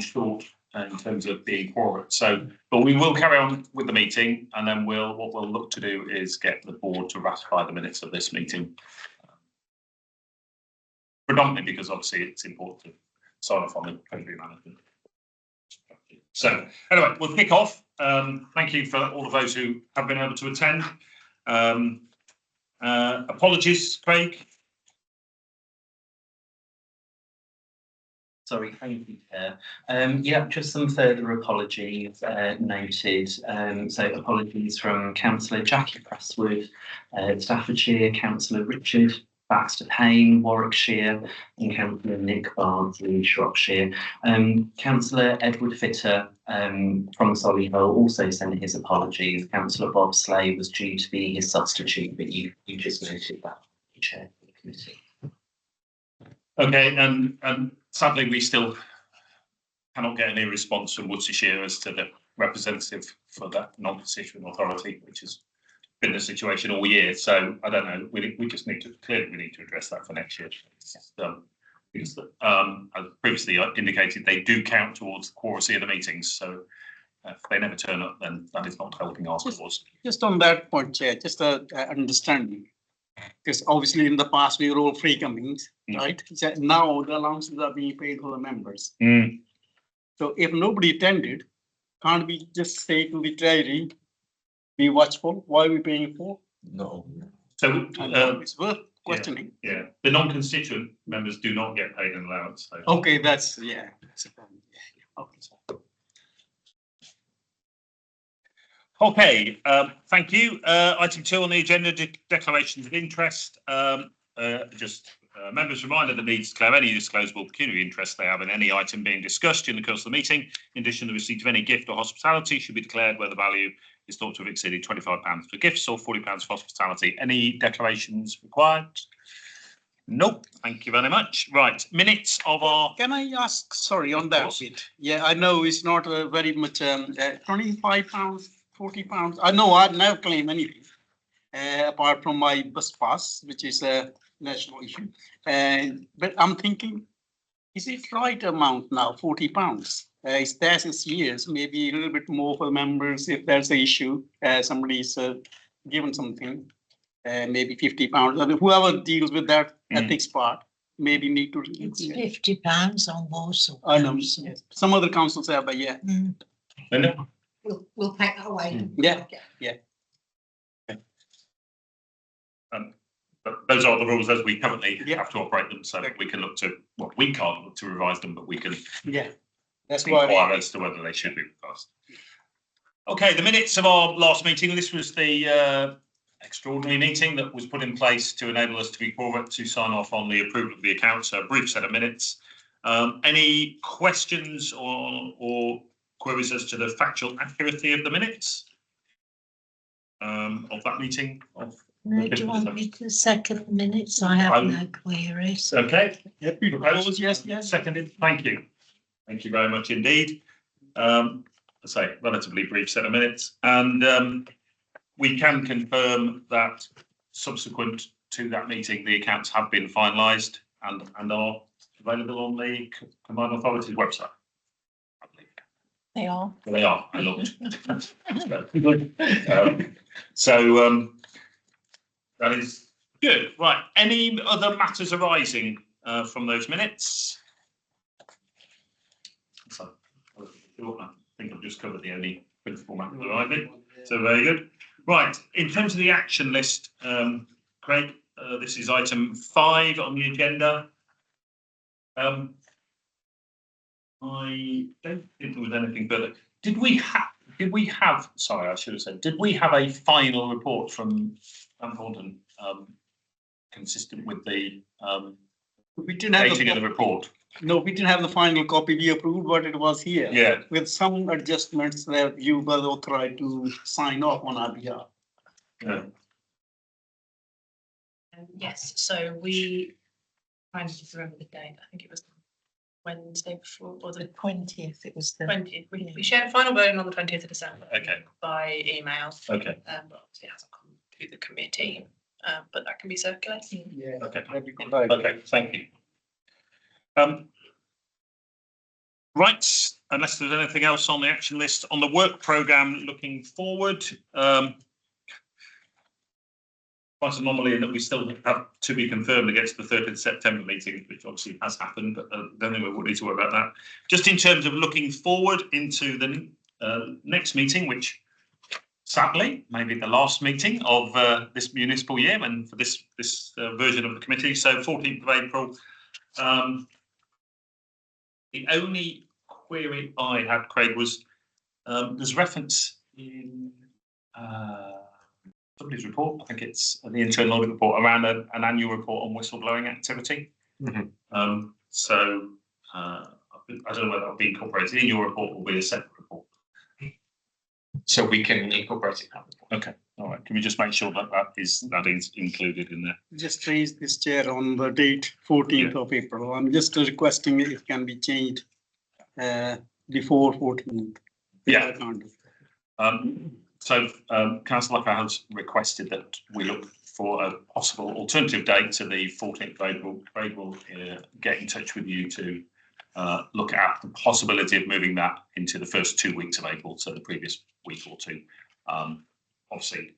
short in terms of being quorum. So, but we will carry on with the meeting, and then what we'll look to do is get the board to ratify the minutes of this meeting. Predominantly because obviously it's important to sign off on the treasury management. So anyway, we'll kick off. Thank you for all of those who have been able to attend. Apologies, Craig. Sorry, thank you, Chair. Yeah, just some further apologies noted. So apologies from Councillor Jackie Presswood, Staffordshire, Councillor Richard Baxter Payne, Warwickshire, and Councillor Nick Bardsley, Shropshire. Councillor Edward Fitter from Solihull also sent his apologies. Councillor Bob Slay was due to be his substitute, but you just noted that, Chair, for the committee. Okay, and sadly we still cannot get any response from Worcestershire as to the representative for that non-constituent authority, which has been the situation all year. So I don't know. We just need to address that for next year. Because as previously indicated, they do count towards the quorum of the meetings. So if they never turn up, then that is not helping our cause. Just on that point, Chair, just understanding. Because obviously in the past we were all free comings, right? So now the allowances are being paid for the members. So if nobody attended, can't we just say to the Treasury, be watchful? Why are we paying for? No. So it's worth questioning. Yeah, the non-constituent members do not get paid an allowance. So. Okay, that's yeah. Okay, thank you. Item 2 on the agenda, declarations of interest. Members reminded that need to declare any disclosable pecuniary interest they have in any item being discussed during the course of the meeting. In addition, the receipt of any gift or hospitality should be declared where the value is thought to have exceeded £25 for gifts or £40 for hospitality. Any declarations required? Nope. Thank you very much. Right, minutes of our. Can I ask? Sorry, on that bit. Yeah, I know it's not very much. £25, £40. I know I'd never claim anything apart from my bus pass, which is a national issue. But I'm thinking, is it right amount now? £40. It's there since years. Maybe a little bit more for members if there's an issue. Somebody's given something. Maybe £50. And whoever deals with that ethics part maybe need to. It's £50 on Warsaw. I know. Yes. Some other councils have, but yeah. Linda? We'll take that away. Yeah. But those are the rules as we currently have to operate them. So we can look to, well, we can't look to revise them, but we can. Yeah. That's inquire as to whether they should be revised. Okay, the minutes of our last meeting. This was the extraordinary meeting that was put in place to enable us to be quorum to sign off on the approval of the accounts. So a brief set of minutes. Any questions or queries as to the factual accuracy of the minutes of that meeting? No, do you want me to second the minutes? I have no queries. Okay. Yep. Yes. Seconded. Thank you. Thank you very much indeed. I say relatively brief set of minutes, and we can confirm that subsequent to that meeting, the accounts have been finalised and are available on the Combined Authorities website. I believe. They are. They are. I looked. That is good. Right. Any other matters arising from those minutes? So, I think I've just covered the only principal matters arising. So very good. Right. In terms of the action list, Craig, this is item 5 on the agenda. I don't think there was anything further. Did we have? Sorry, I should have said. Did we have a final report from Van Thornton consistent with the we didn't have dating of the report? No, we didn't have the final copy. We approved what it was here. Yeah. With some adjustments that you were authorized to sign off on our behalf. Yeah. Yes, so we trying to remember the date. I think it was Wednesday before, or the 20th. It was the 20th. We shared a final version on the 20th of December. Okay. By email. Okay. But obviously it hasn't come to the committee. But that can be circulated. Yeah. Okay. Okay. Thank you. Right, unless there's anything else on the action list, on the work programme looking forward, quite an anomaly in that we still have to be confirmed against the 30th September meeting, which obviously has happened, but I don't think we'll need to worry about that. Just in terms of looking forward into the next meeting, which sadly may be the last meeting of this municipal year and for this version of the committee, so 14th of April. The only query I had, Craig, was there's reference in somebody's report, I think it's the internal audit report, around an annual report on whistleblowing activity. So I don't know whether that'll be incorporated in your report or will be a separate report. So we can incorporate it now. Okay, all right. Can we just make sure that that is included in there? Just raise this chair on the date 14th of April. I'm just requesting it can be changed before 14th. Yeah. I can't do. Councillor Lucker has requested that we look for a possible alternative date to the 14th of April. Craig will get in touch with you to look at the possibility of moving that into the first 2 weeks of April, so the previous week or two. Obviously,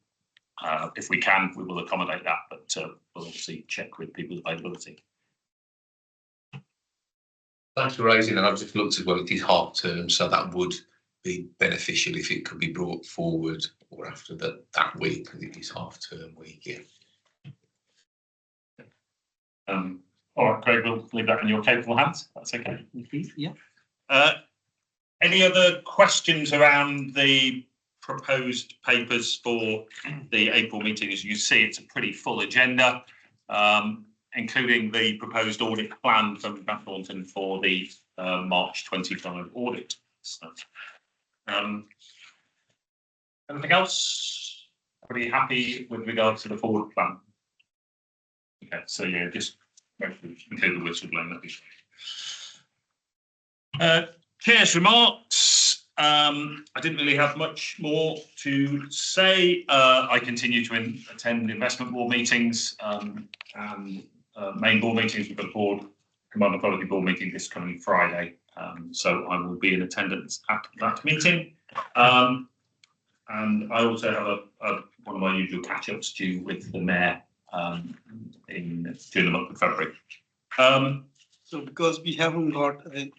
if we can, we will accommodate that, but we'll obviously check with people's availability. Thanks for raising that. I've just looked as well. It is half term, so that would be beneficial if it could be brought forward or after that week, because it is half term week. Yeah. All right, Craig, we'll leave that in your capable hands. That's okay. Yeah. Any other questions around the proposed papers for the April meeting? As you see, it's a pretty full agenda, including the proposed audit plan from Bath Thornton for the March 25 audit. So, anything else? Everybody happy with regards to the forward plan? Okay, so yeah, just include the whistleblowing. That'd be fine. Chair's remarks. I didn't really have much more to say. I continue to attend investment board meetings and main board meetings. We've got a board, combined authority board meeting this coming Friday. So I will be in attendance at that meeting. And I also have one of my usual catch-ups due with the mayor during the month of February. So because we haven't got a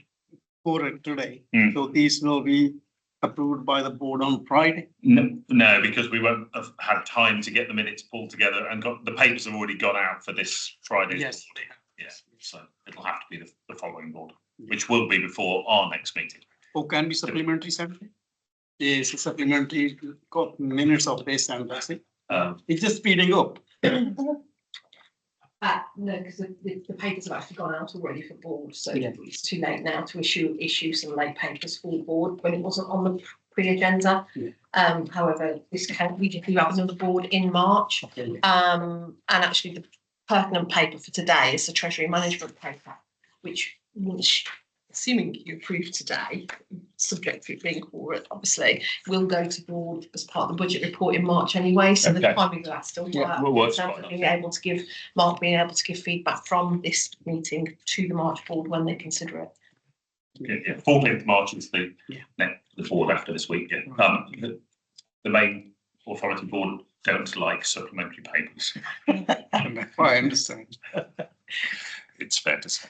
quorum today, Mm. so these will be approved by the board on Friday. No, because we won't have had time to get the minutes pulled together and the papers have already gone out for this Friday's Yes. board. Yeah, so it'll have to be the following board, which will be before our next meeting. Or can be supplementary Saturday? Yes, supplementary minutes of this and that's it. It's just speeding up. No, because the papers have actually gone out already for board, so Yeah. it's too late now to issue some late papers for the board when it wasn't on the pre-agenda. Yeah. However, we do have another board in March. Okay. And actually the pertinent paper for today is the Treasury Management paper, which assuming you approve today, subject to it being forward, obviously, will go to board as part of the budget report in March anyway. So the Okay. timing of that still Yeah, works. well, In terms of being able to give feedback from this meeting to the March board when they consider it. Yeah, 14th March is the Yeah. the board after this week. Yeah. The main authority board don't like supplementary papers. I understand. It's fair to say.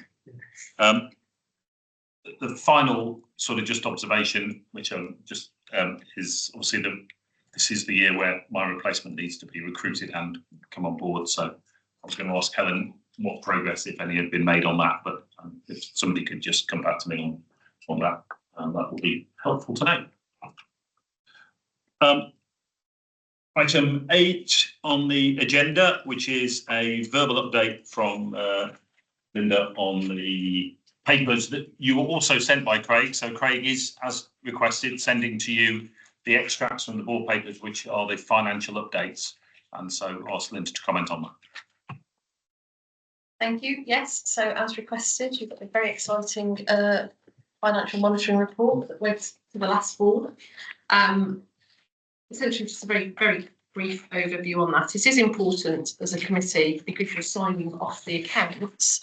The final sort of just observation, which just is obviously this is the year where my replacement needs to be recruited and come on board. So I was going to ask Helen what progress, if any, had been made on that. But if somebody could just come back to me on that, that would be helpful to know. Item 8 on the agenda, which is a verbal update from Linda on the papers that you were also sent by Craig. So Craig is, as requested, sending to you the extracts from the board papers, which are the financial updates. And so I'll ask Linda to comment on that. Thank you. Yes, so as requested, you've got a very exciting financial monitoring report that went to the last board. Essentially, just a very, very brief overview on that. It is important as a committee, because you're signing off the accounts,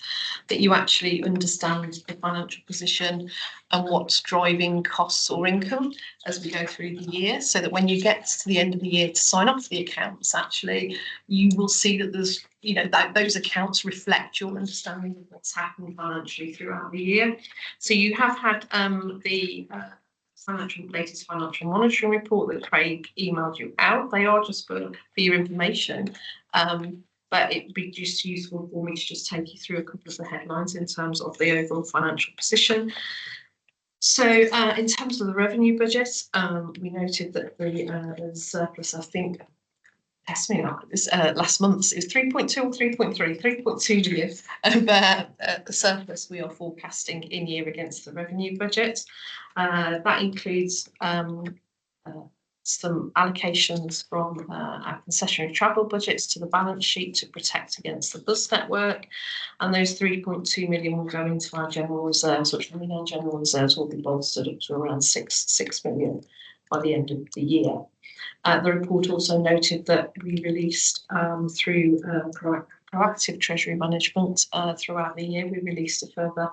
that you actually understand the financial position and what's driving costs or income as we go through the year, so that when you get to the end of the year to sign off the accounts, actually you will see that there's, you know, that those accounts reflect your understanding of what's happened financially throughout the year. So you have had the latest financial monitoring report that Craig emailed you out. They are just for your information, but it would be just useful for me to just take you through a couple of the headlines in terms of the overall financial position. So in terms of the revenue budget, we noted that the surplus, I think, last month is 3.2 or 3.2 million of the surplus we are forecasting in year against the revenue budget. That includes some allocations from our concessionary travel budgets to the balance sheet to protect against the bus network, and those 3.2 million will go into our general reserves, which means our general reserves will be bolstered up to around 6 million by the end of the year. The report also noted that we released through proactive treasury management throughout the year, we released a further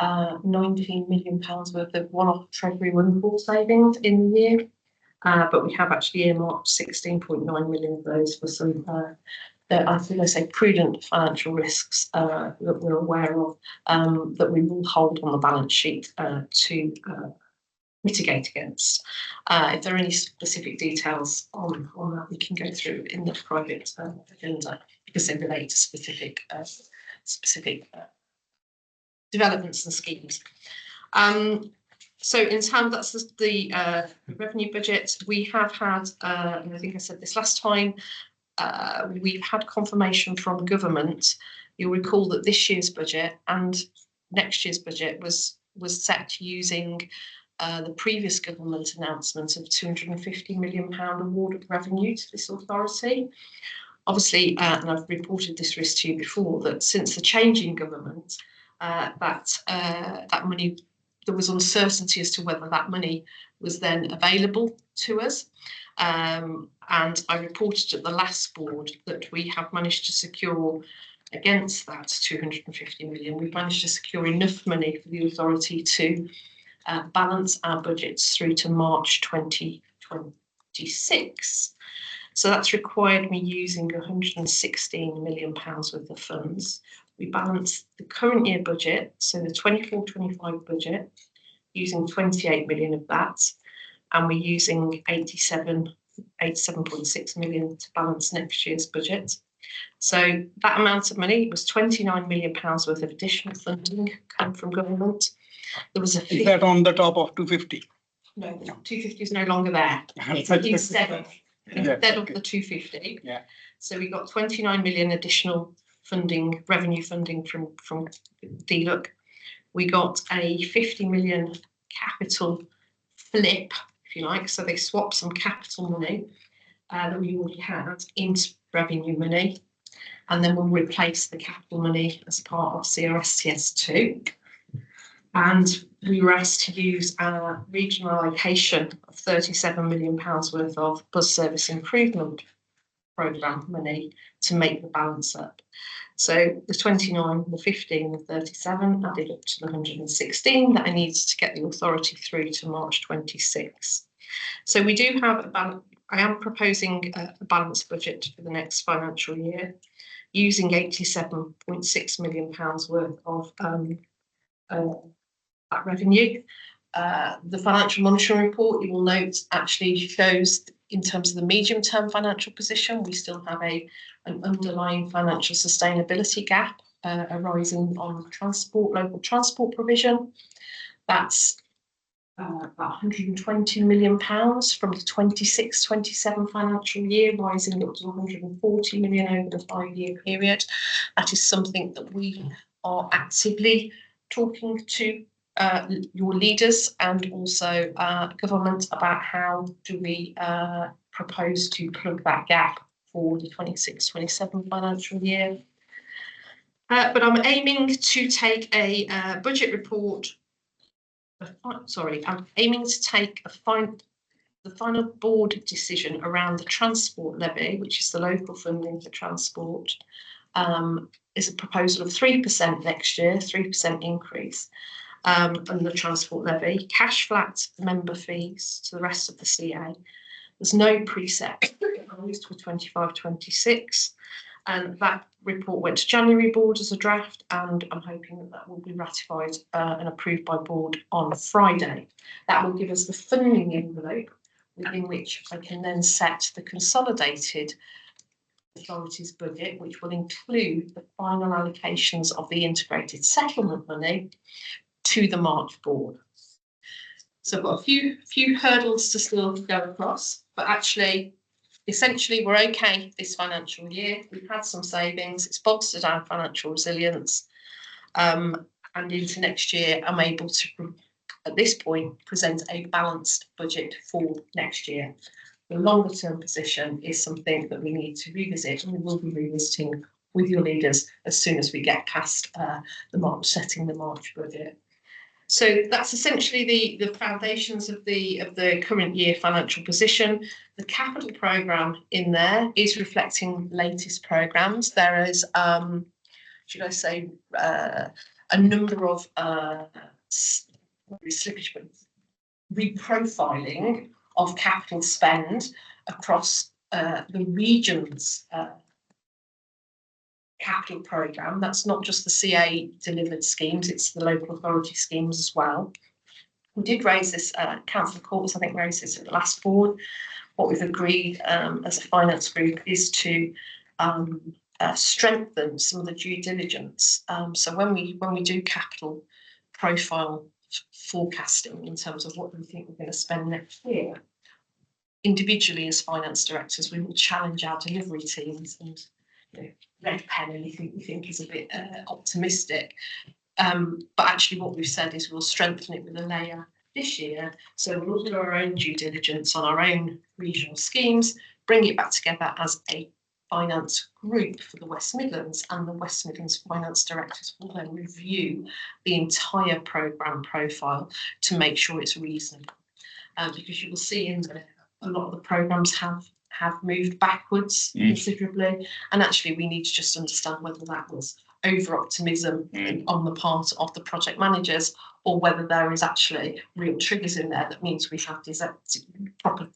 £19 million worth of one-off treasury windfall savings in the year, but we have actually earmarked 16.9 million of those for some, I think I say prudent financial risks that we're aware of, that we will hold on the balance sheet to mitigate against. If there are any specific details on that, we can go through in the private agenda, because they relate to specific developments and schemes. So in terms, that's the revenue budget. We have had, and I think I said this last time, we've had confirmation from government. You'll recall that this year's budget and next year's budget was set using the previous government announcement of £250 million award of revenue to this authority. Obviously, and I've reported this risk to you before, that since the change in government, that money, there was uncertainty as to whether that money was then available to us. And I reported at the last board that we have managed to secure against that 250 million. We've managed to secure enough money for the authority to balance our budgets through to March 2026. So that's required me using £116 million worth of funds. We balanced the current year budget, so the 24-25 budget, using 28 million of that, and we're using 87.6 million to balance next year's budget. So that amount of money was £29 million worth of additional funding come from government. There was a Is that on the top of 250? No, 250 is no longer there. It's instead of the 250. Yeah. So we got 29 million additional funding, revenue funding from DLUC. We got a 50 million capital flip, if you like. So they swapped some capital money that we already had into revenue money, and then we'll replace the capital money as part of CRSTS2. And we were asked to use our regional allocation of £37 million worth of bus service improvement programme money to make the balance up. So the 29, the 15, the 37 added up to the 116 that I needed to get the authority through to March 26. So we do have I am proposing a balanced budget for the next financial year, using £87.6 million worth of that revenue. The financial monitoring report, you will note, actually shows in terms of the medium-term financial position, we still have an underlying financial sustainability gap arising on transport, local transport provision. That's about £120 million from the 26-27 financial year, rising up to 140 million over the 5-year period. That is something that we are actively talking to your leaders and also government about how do we propose to plug that gap for the 26-27 financial year. But I'm aiming to take a budget report. I'm aiming to take the final board decision around the transport levy, which is the local funding for transport, is a proposal of 3% next year, 3% increase on the transport levy, cash flat member fees to the rest of the CA. There's no preset proposed for 25-26, and that report went to January board as a draft, and I'm hoping that that will be ratified and approved by board on Friday. That will give us the funding envelope within which I can then set the consolidated authority's budget, which will include the final allocations of the integrated settlement money to the March board. So I've got a few hurdles to still go across, but actually, essentially, we're okay this financial year. We've had some savings. It's bolstered our financial resilience, and into next year, I'm able to, at this point, present a balanced budget for next year. The longer term position is something that we need to revisit, and we will be revisiting with your leaders as soon as we get past setting the March budget. So that's essentially the foundations of the current year financial position. The capital programme in there is reflecting latest programmes. There is, should I say, a number of slippage, but reprofiling of capital spend across the region's capital programme. That's not just the CA delivered schemes, it's the local authority schemes as well. We did raise this, Councillor Courts, I think, raised this at the last board. What we've agreed as a finance group is to strengthen some of the due diligence. So when we do capital profile forecasting in terms of what we think we're going to spend next year, individually as finance directors, we will challenge our delivery teams and, you know, red pen anything we think is a bit optimistic. But actually what we've said is we'll strengthen it with a layer this year. So we'll do our own due diligence on our own regional schemes, bring it back together as a finance group for the West Midlands, and the West Midlands finance directors will then review the entire programme profile to make sure it's reasonable. Because you will see in there a lot of the programmes have moved backwards considerably, and actually we need to just understand whether that was over optimism on the part of the project managers, or whether there is actually real triggers in there that means we have proper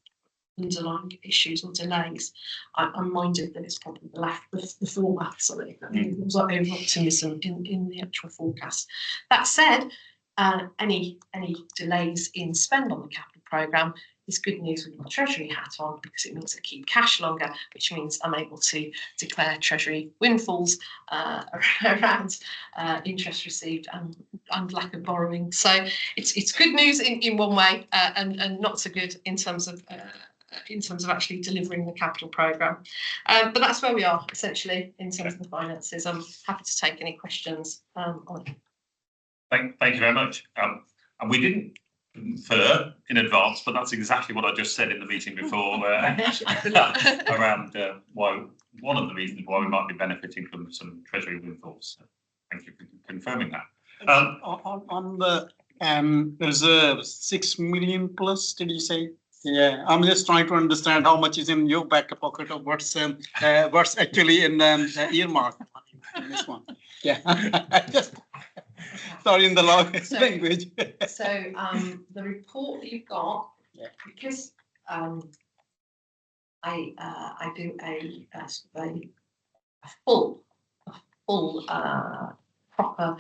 underlying issues or delays. I'm minded that it's probably the format, sorry, it was over optimism in the actual forecast. That said, any delays in spend on the capital programme is good news with my Treasury hat on, because it means I keep cash longer, which means I'm able to declare Treasury windfalls around interest received and lack of borrowing. So it's good news in one way, and not so good in terms of actually delivering the capital programme. But that's where we are essentially in terms of the finances. I'm happy to take any questions on it. Thank you very much. And we didn't infer in advance, but that's exactly what I just said in the meeting before around why one of the reasons why we might be benefiting from some Treasury windfalls. So thank you for confirming that. On the reserves, 6 million plus, did you say? Yeah, I'm just trying to understand how much is in your back pocket of what's actually in earmark in this one. Yeah, just sorry in the language. So the report that you've got, because I do a full proper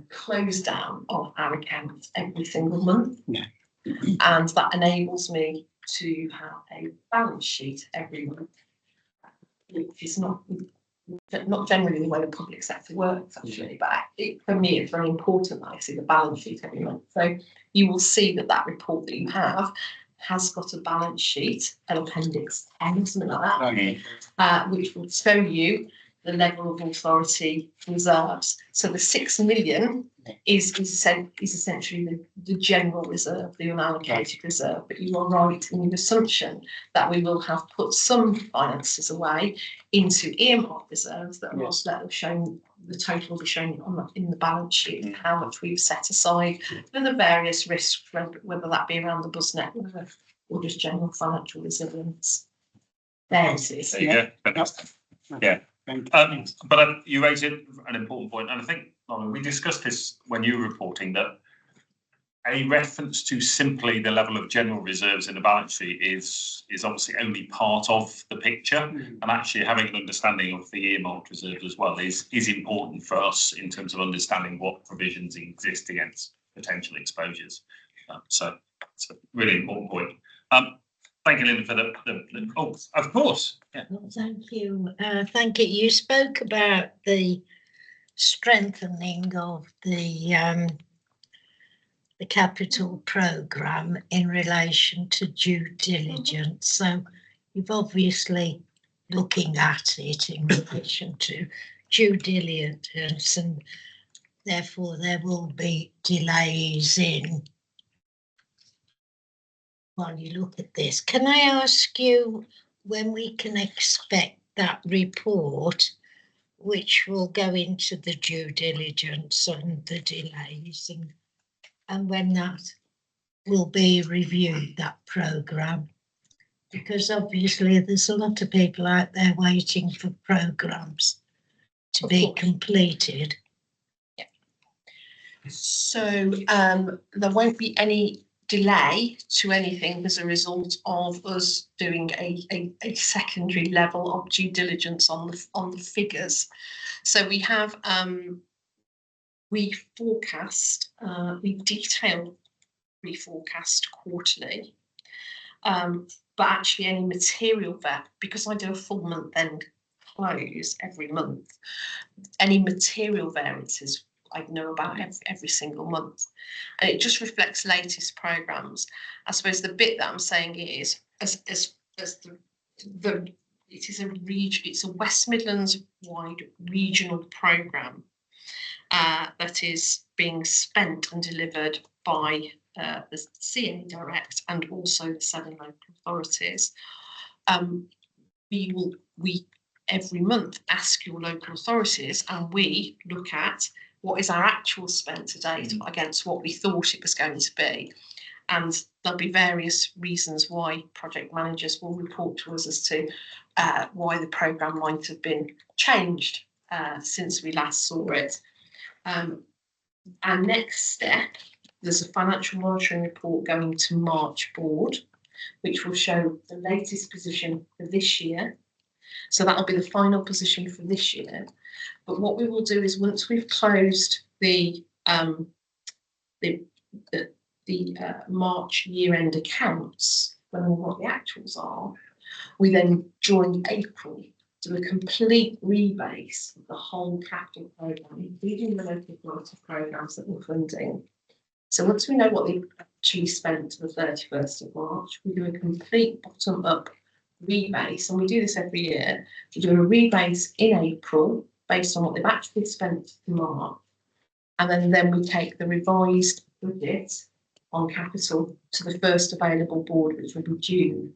close down of our accounts every single month. Yeah. And that enables me to have a balance sheet every month, which is not generally the way the public sector works, actually, but for me it's very important that I see the balance sheet every month. So you will see that report that you have has got a balance sheet, an appendix 10, something like that, which will show you the level of authority reserves. So the 6 million is essentially the general reserve, the unallocated reserve. But you are right in your assumption that we will have put some finances away into earmark reserves that are shown. The total will be shown in the balance sheet, how much we've set aside for the various risks, whether that be around the BuzzNet, or just general financial resilience variances. There you go. Fantastic. Yeah. Thank But you raised an important point, and I think we discussed this when you were reporting that a reference to simply the level of general reserves in the balance sheet is obviously only part of the picture, and actually having an understanding of the earmarked reserves as well is important for us in terms of understanding what provisions exist against potential exposures. So it's a really important point. Thank you, Linda, for the oh, of course. Yeah. Well, thank you. Thank you. You spoke about the strengthening of the capital programme in relation to due diligence. So you've obviously looking at it in relation to due diligence, and therefore there will be delays in while you look at this. Can I ask you when we can expect that report, which will go into the due diligence and the delays, and when that will be reviewed, that programme? Because obviously there's a lot of people out there waiting for programmes to be completed. Yeah. So there won't be any delay to anything as a result of us doing a secondary level of due diligence on the figures. So we have we forecast, we detail reforecast quarterly, but actually any material because I do a full month end close every month, any material variances I know about every single month, and it just reflects latest programmes. I suppose the bit that I'm saying is as the it is it's a West Midlands wide regional programme that is being spent and delivered by the CA Direct and also the 7 local authorities. We every month ask your local authorities, and we look at what is our actual spend to date against what we thought it was going to be. And there'll be various reasons why project managers will report to us as to why the programme might have been changed since we last saw it. Our next step, there's a financial monitoring report going to March board, which will show the latest position for this year. So that'll be the final position for this year. But what we will do is once we've closed the March year-end accounts, when what the actuals are, we then during April do a complete rebase of the whole capital programme, including the local authority programmes that we're funding. So once we know what they've actually spent to the 31st of March, we do a complete bottom-up rebase, and we do this every year. We do a rebase in April based on what they've actually spent in March, and then we take the revised budget on capital to the first available board, which will be June.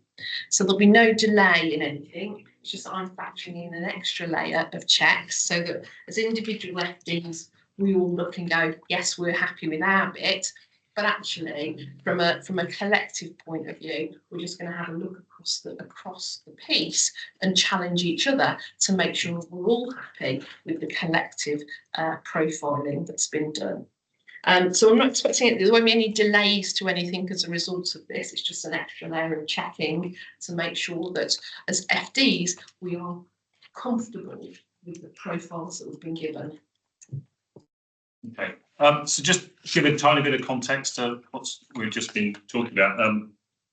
So there'll be no delay in anything. It's just I'm factoring in an extra layer of checks so that as individual FDs, we all look and go, yes, we're happy with our bit. But actually, from a collective point of view, we're just going to have a look across the piece and challenge each other to make sure we're all happy with the collective profiling that's been done. So I'm not expecting it. There won't be any delays to anything as a result of this. It's just an extra layer of checking to make sure that as FDs we are comfortable with the profiles that we've been given. Okay. So just give a tiny bit of context to what we've just been talking about.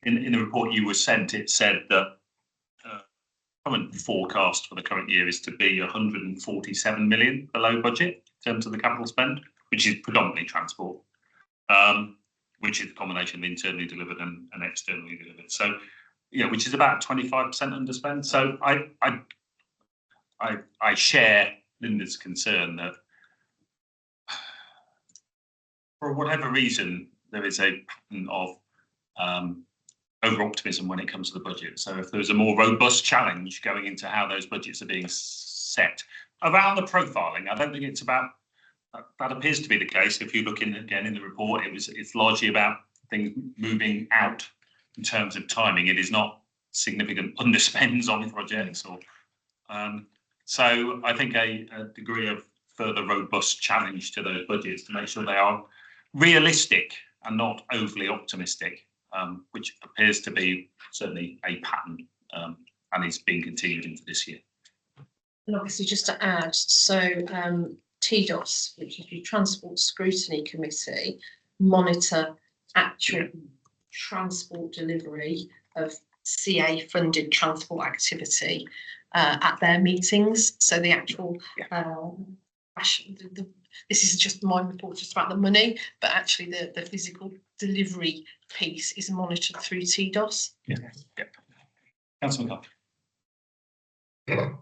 In the report you were sent, it said that current forecast for the current year is to be 147 million below budget in terms of the capital spend, which is predominantly transport, which is a combination of internally delivered and externally delivered. So, yeah, which is about 25% underspend. So I share Linda's concern that for whatever reason, there is a pattern of over-optimism when it comes to the budget. So if there's a more robust challenge going into how those budgets are being set around the profiling, I don't think it's about, that appears to be the case. If you look in again in the report, it's largely about things moving out in terms of timing, it is not significant underspends on projects or so I think a degree of further robust challenge to those budgets to make sure they are realistic and not overly optimistic, which appears to be certainly a pattern and is being continued into this year. And obviously, just to add, so TDOS, which is the Transport Scrutiny Committee, monitor actual transport delivery of CA funded transport activity at their meetings. So the actual this is just my report just about the money, but actually the physical delivery piece is monitored through TDOS. Yeah. Councillor McCarthy.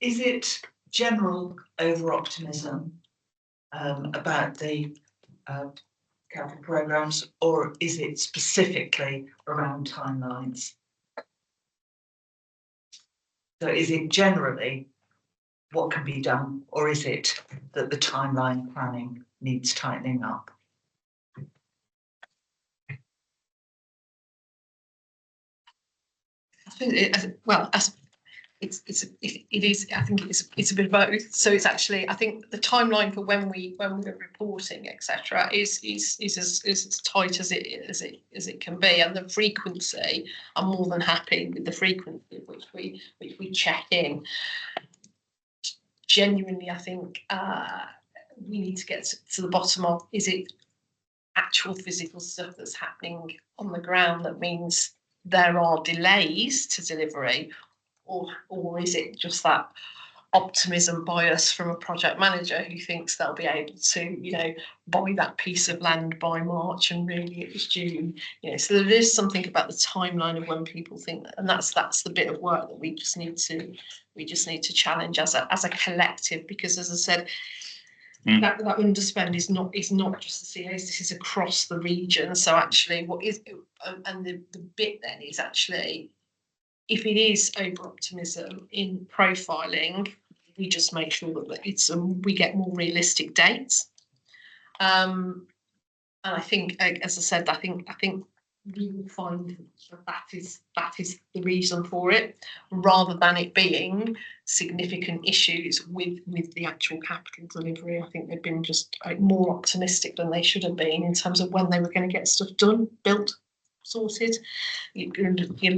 Is it general over optimism about the capital programmes, or is it specifically around timelines? So is it generally what can be done, or is it that the timeline planning needs tightening up? I think it is. I think it's a bit of both. So it's actually, I think the timeline for when we're reporting, etc., is as tight as it can be, and the frequency. I'm more than happy with the frequency which we check in. Genuinely, I think we need to get to the bottom of, is it actual physical stuff that's happening on the ground that means there are delays to delivery, or is it just that optimism bias from a project manager who thinks they'll be able to, buy that piece of land by March and really it was June. So there is something about the timeline of when people think that, and that's the bit of work that we just need to challenge as a collective, because as I said, that underspend is not just the CAs, this is across the region. So actually what is, and the bit then is actually, if it is over optimism in profiling, we just make sure that it's we get more realistic dates. And I think, as I said, I think we will find that is the reason for it, rather than it being significant issues with the actual capital delivery. I think they've been just more optimistic than they should have been in terms of when they were going to get stuff done, built, sorted.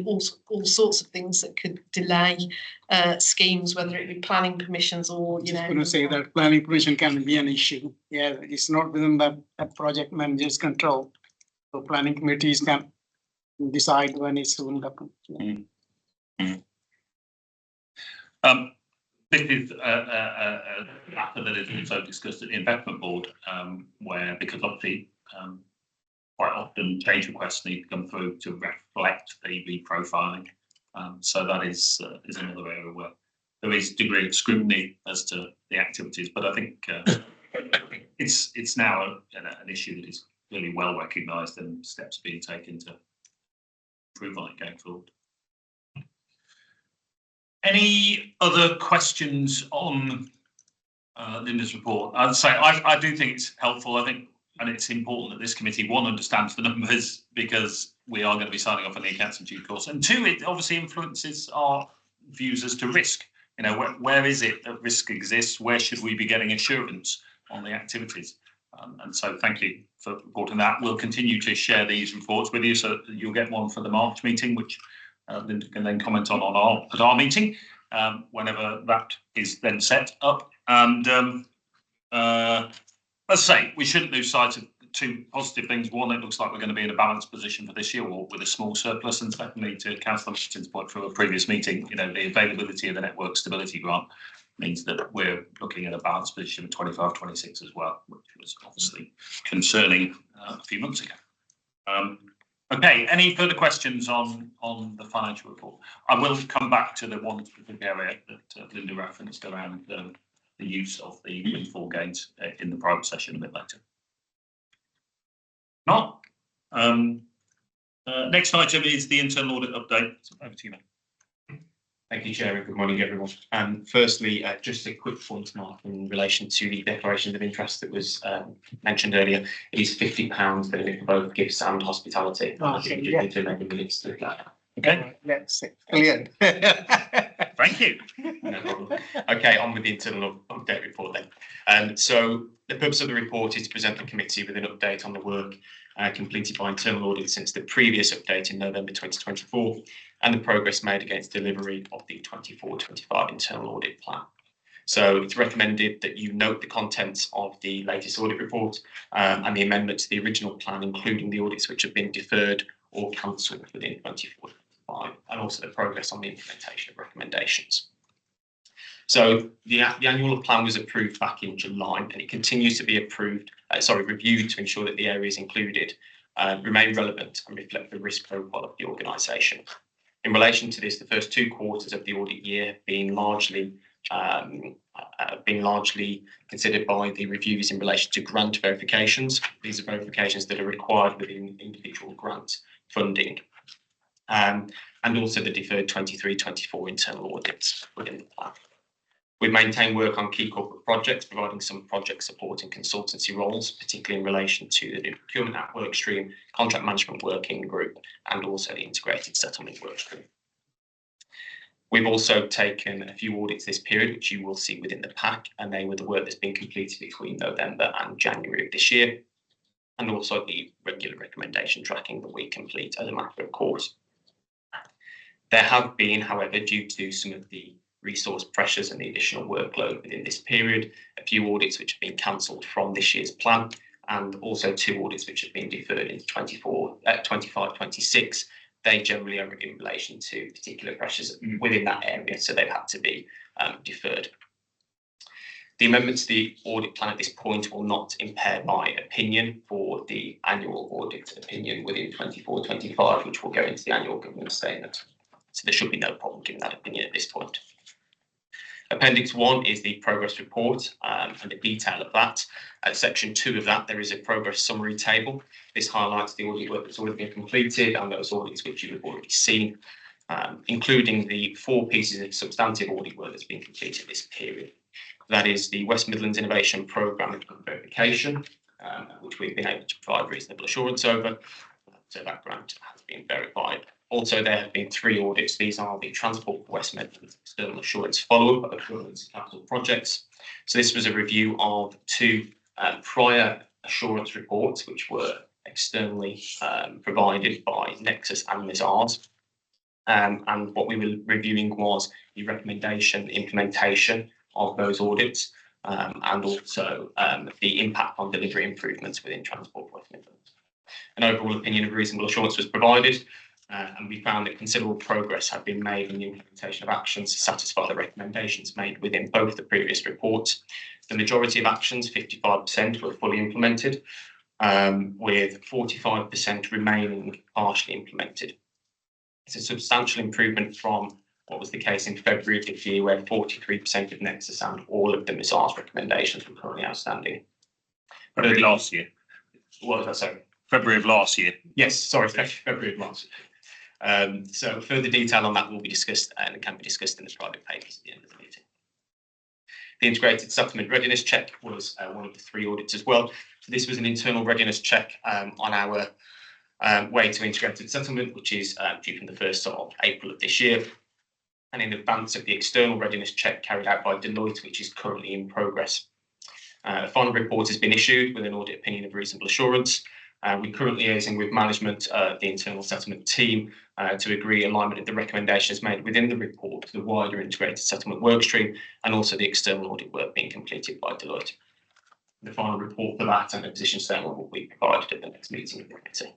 All sorts of things that could delay schemes, whether it be planning permissions or Just going to say that planning permission can be an issue. Yeah, it's not within that project manager's control. So planning committees can decide when it's going to happen. This is a matter that is also discussed at the investment board, where, because obviously quite often change requests need to come through to reflect the reprofiling. So that is another area where there is a degree of scrutiny as to the activities, but I think it's now an issue that is really well recognised and steps being taken to improve on it going forward. Any other questions on Linda's report? I'd say I do think it's helpful. I think, and it's important that this committee, one, understands the numbers, because we are going to be signing off on the accounts in due course, and two, it obviously influences our views as to risk. Where is it that risk exists? Where should we be getting assurance on the activities? And so thank you for reporting that. We'll continue to share these reports with you, so you'll get one for the March meeting, which Linda can then comment on at our meeting, whenever that is then set up. And let's say we shouldn't lose sight of two positive things. One, it looks like we're going to be in a balanced position for this year, or with a small surplus. And secondly, to Councillor Martin's point from a previous meeting, the availability of the Network Stability Grant means that we're looking at a balanced position for 25-26 as well, which was obviously concerning a few months ago. Okay, any further questions on the financial report? I will come back to the one specific area that Linda referenced around the use of the windfall gains in the private session a bit later. Not. Next item is the internal audit update. Over to you, mate. Thank you, Chair, and good morning, everyone. Firstly, just a quick point, Mark, in relation to the declarations of interest that was mentioned earlier. It is £50 for both gifts and hospitality. I think we just need to make a minutes to that. Okay, Let's say, clear. thank you. No problem. Okay, on with the internal update report then. So the purpose of the report is to present the committee with an update on the work completed by internal audit since the previous update in November 2024 and the progress made against delivery of the 24-25 internal audit plan. So it's recommended that you note the contents of the latest audit report and the amendment to the original plan, including the audits which have been deferred or cancelled within 24-25, and also the progress on the implementation of recommendations. So the annual plan was approved back in July, and it continues to be reviewed to ensure that the areas included remain relevant and reflect the risk profile of the organisation. In relation to this, the first 2 quarters of the audit year have been largely considered by the reviews in relation to grant verifications. These are verifications that are required within individual grant funding, and also the deferred 23-24 internal audits within the plan. We've maintained work on key corporate projects, providing some project support and consultancy roles, particularly in relation to the procurement act work stream, contract management working group, and also the integrated settlement work stream. We've also taken a few audits this period, which you will see within the pack, and they were the work that's been completed between November and January of this year, and also the regular recommendation tracking that we complete as a matter of course. There have been, however, due to some of the resource pressures and the additional workload within this period, a few audits which have been cancelled from this year's plan, and also 2 audits which have been deferred into 25-26. They generally are in relation to particular pressures within that area, so they've had to be deferred. The amendment to the audit plan at this point will not impair my opinion for the annual audit opinion within 24-25, which will go into the annual governance statement. So there should be no problem giving that opinion at this point. Appendix 1 is the progress report and the detail of that. At section 2 of that, there is a progress summary table. This highlights the audit work that's already been completed and those audits which you have already seen, including the 4 pieces of substantive audit work that's been completed this period. That is the West Midlands Innovation Programme verification, which we've been able to provide reasonable assurance over. So that grant has been verified. Also, there have been 3 audits. These are the Transport for West Midlands External Assurance Follow-up of governance capital projects. So this was a review of 2 prior assurance reports, which were externally provided by Nexus and Mazars. And what we were reviewing was the recommendation, the implementation of those audits, and also the impact on delivery improvements within Transport for West Midlands. An overall opinion of reasonable assurance was provided, and we found that considerable progress had been made in the implementation of actions to satisfy the recommendations made within both the previous reports. The majority of actions, 55%, were fully implemented, with 45% remaining partially implemented. It's a substantial improvement from what was the case in February of this year, where 43% of Nexus and all of the Mazars recommendations were currently outstanding. February last year. What was that, sorry? February of last year. Yes, sorry, February of last year. So further detail on that will be discussed and can be discussed in the private papers at the end of the meeting. The integrated settlement readiness check was one of the 3 audits as well. So this was an internal readiness check on our way to integrated settlement, which is due from the 1st of April of this year, and in advance of the external readiness check carried out by Deloitte, which is currently in progress. A final report has been issued with an audit opinion of reasonable assurance. We're currently liaising with management, the internal settlement team, to agree alignment of the recommendations made within the report to the wider integrated settlement workstream, and also the external audit work being completed by Deloitte. The final report for that and a position statement will be provided at the next meeting of the committee.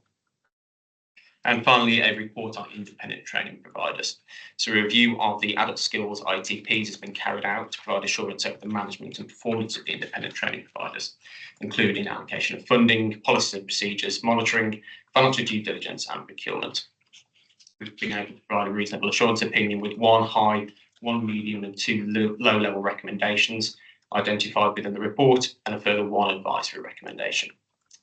And finally, a report on independent training providers. So a review of the adult skills ITPs has been carried out to provide assurance over the management and performance of the independent training providers, including allocation of funding, policies and procedures, monitoring, financial due diligence and procurement. We've been able to provide a reasonable assurance opinion with 1 high, 1 medium and 2 low-level recommendations identified within the report, and a further 1 advisory recommendation.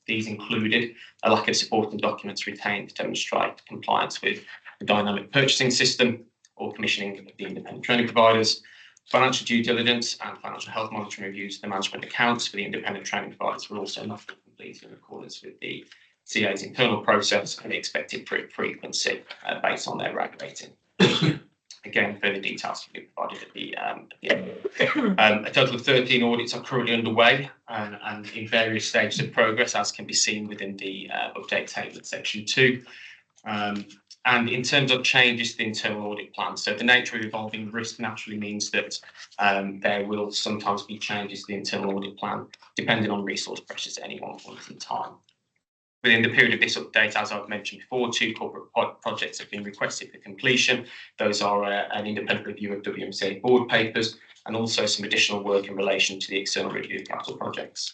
These included a lack of supporting documents retained to demonstrate compliance with the dynamic purchasing system, or commissioning of the independent training providers, financial due diligence and financial health monitoring reviews of the management accounts for the independent training providers were also not completed in accordance with the CA's internal process and the expected frequency based on their RAG rating. Again, further details can be provided at the end. A total of 13 audits are currently underway and in various stages of progress, as can be seen within the update table at section 2. And in terms of changes to the internal audit plan, so the nature of evolving risk naturally means that there will sometimes be changes to the internal audit plan, depending on resource pressures at any one point in time. Within the period of this update, as I've mentioned before, 2 corporate projects have been requested for completion. Those are an independent review of WMCA board papers and also some additional work in relation to the external review of capital projects.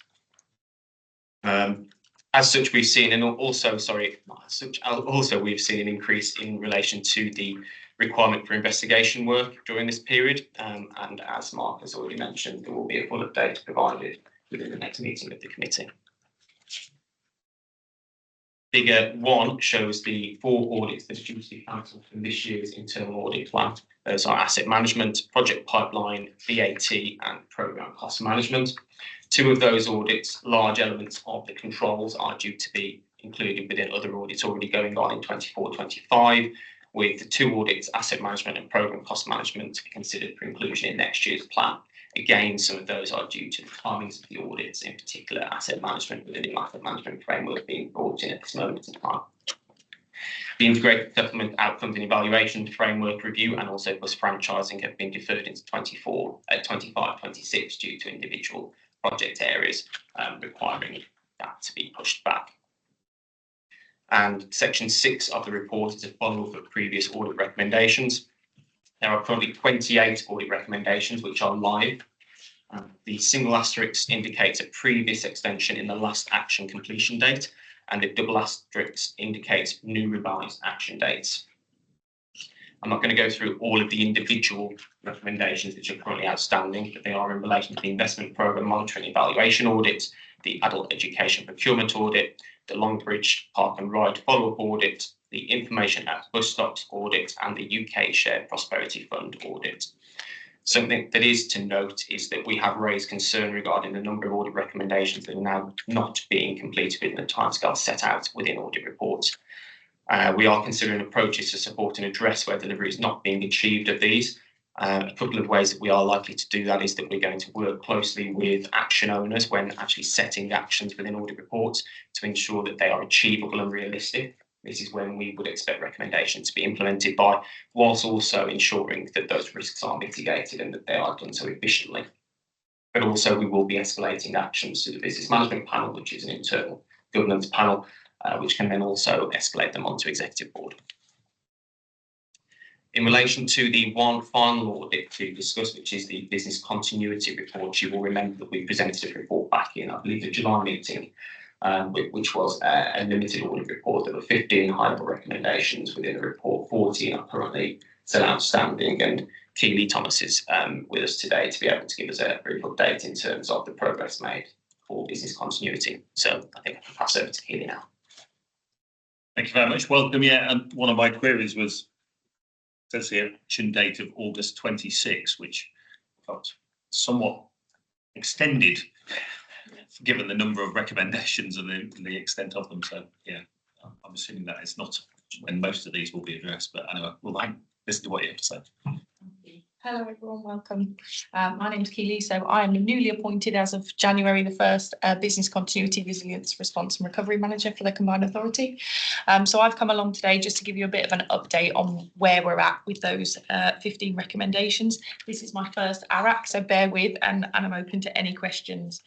As such, we've seen, and also, sorry, not as such, also we've seen an increase in relation to the requirement for investigation work during this period. And as Mark has already mentioned, there will be a full update provided within the next meeting of the committee. Figure 1 shows the 4 audits that are due to be cancelled from this year's internal audit plan. Those are asset management, project pipeline, VAT and programme cost management. 2 of those audits, large elements of the controls, are due to be included within other audits already going on in 24-25, with the 2 audits, asset management and programme cost management, to be considered for inclusion in next year's plan. Again, some of those are due to the timings of the audits, in particular asset management within the asset management framework being brought in at this moment in time. The integrated settlement outcomes and evaluation framework review and also bus franchising have been deferred into 25-26 due to individual project areas requiring that to be pushed back. And section 6 of the report is a follow-up of previous audit recommendations. There are currently 28 audit recommendations which are live. The single asterisk indicates a previous extension in the last action completion date, and the double asterisk indicates new revised action dates. I'm not going to go through all of the individual recommendations which are currently outstanding, but they are in relation to the investment programme monitoring evaluation audit, the adult education procurement audit, the Longbridge Park and Ride follow-up audit, the information at bus stops audit, and the UK Shared Prosperity Fund audit. Something that is to note is that we have raised concern regarding the number of audit recommendations that are now not being completed within the timescale set out within audit reports. We are considering approaches to support and address where delivery is not being achieved of these. A couple of ways that we are likely to do that is that we're going to work closely with action owners when actually setting actions within audit reports to ensure that they are achievable and realistic. This is when we would expect recommendations to be implemented by, whilst also ensuring that those risks are mitigated and that they are done so efficiently. But also we will be escalating actions to the business management panel, which is an internal governance panel, which can then also escalate them onto executive board. In relation to the one final audit to discuss, which is the business continuity report, you will remember that we presented a report back in, I believe, the July meeting, which was a limited audit report. There were 15 high-level recommendations within the report. 14 are currently still outstanding, and Keely Thomas is with us today to be able to give us a brief update in terms of the progress made for business continuity. So I think I can pass over to Keely now. Thank you very much. Welcome. Yeah, and one of my queries was, says the action date of August 26, which felt somewhat extended given the number of recommendations and the extent of them. So yeah, I'm assuming that it's not when most of these will be addressed, but anyway, we'll listen to what you have to say. Hello everyone, welcome. My name is Keely, so I am the newly appointed as of January the 1st Business Continuity, Resilience, Response and Recovery Manager for the Combined Authority. So I've come along today just to give you a bit of an update on where we're at with those 15 recommendations. This is my first ARAC, so bear with and I'm open to any questions.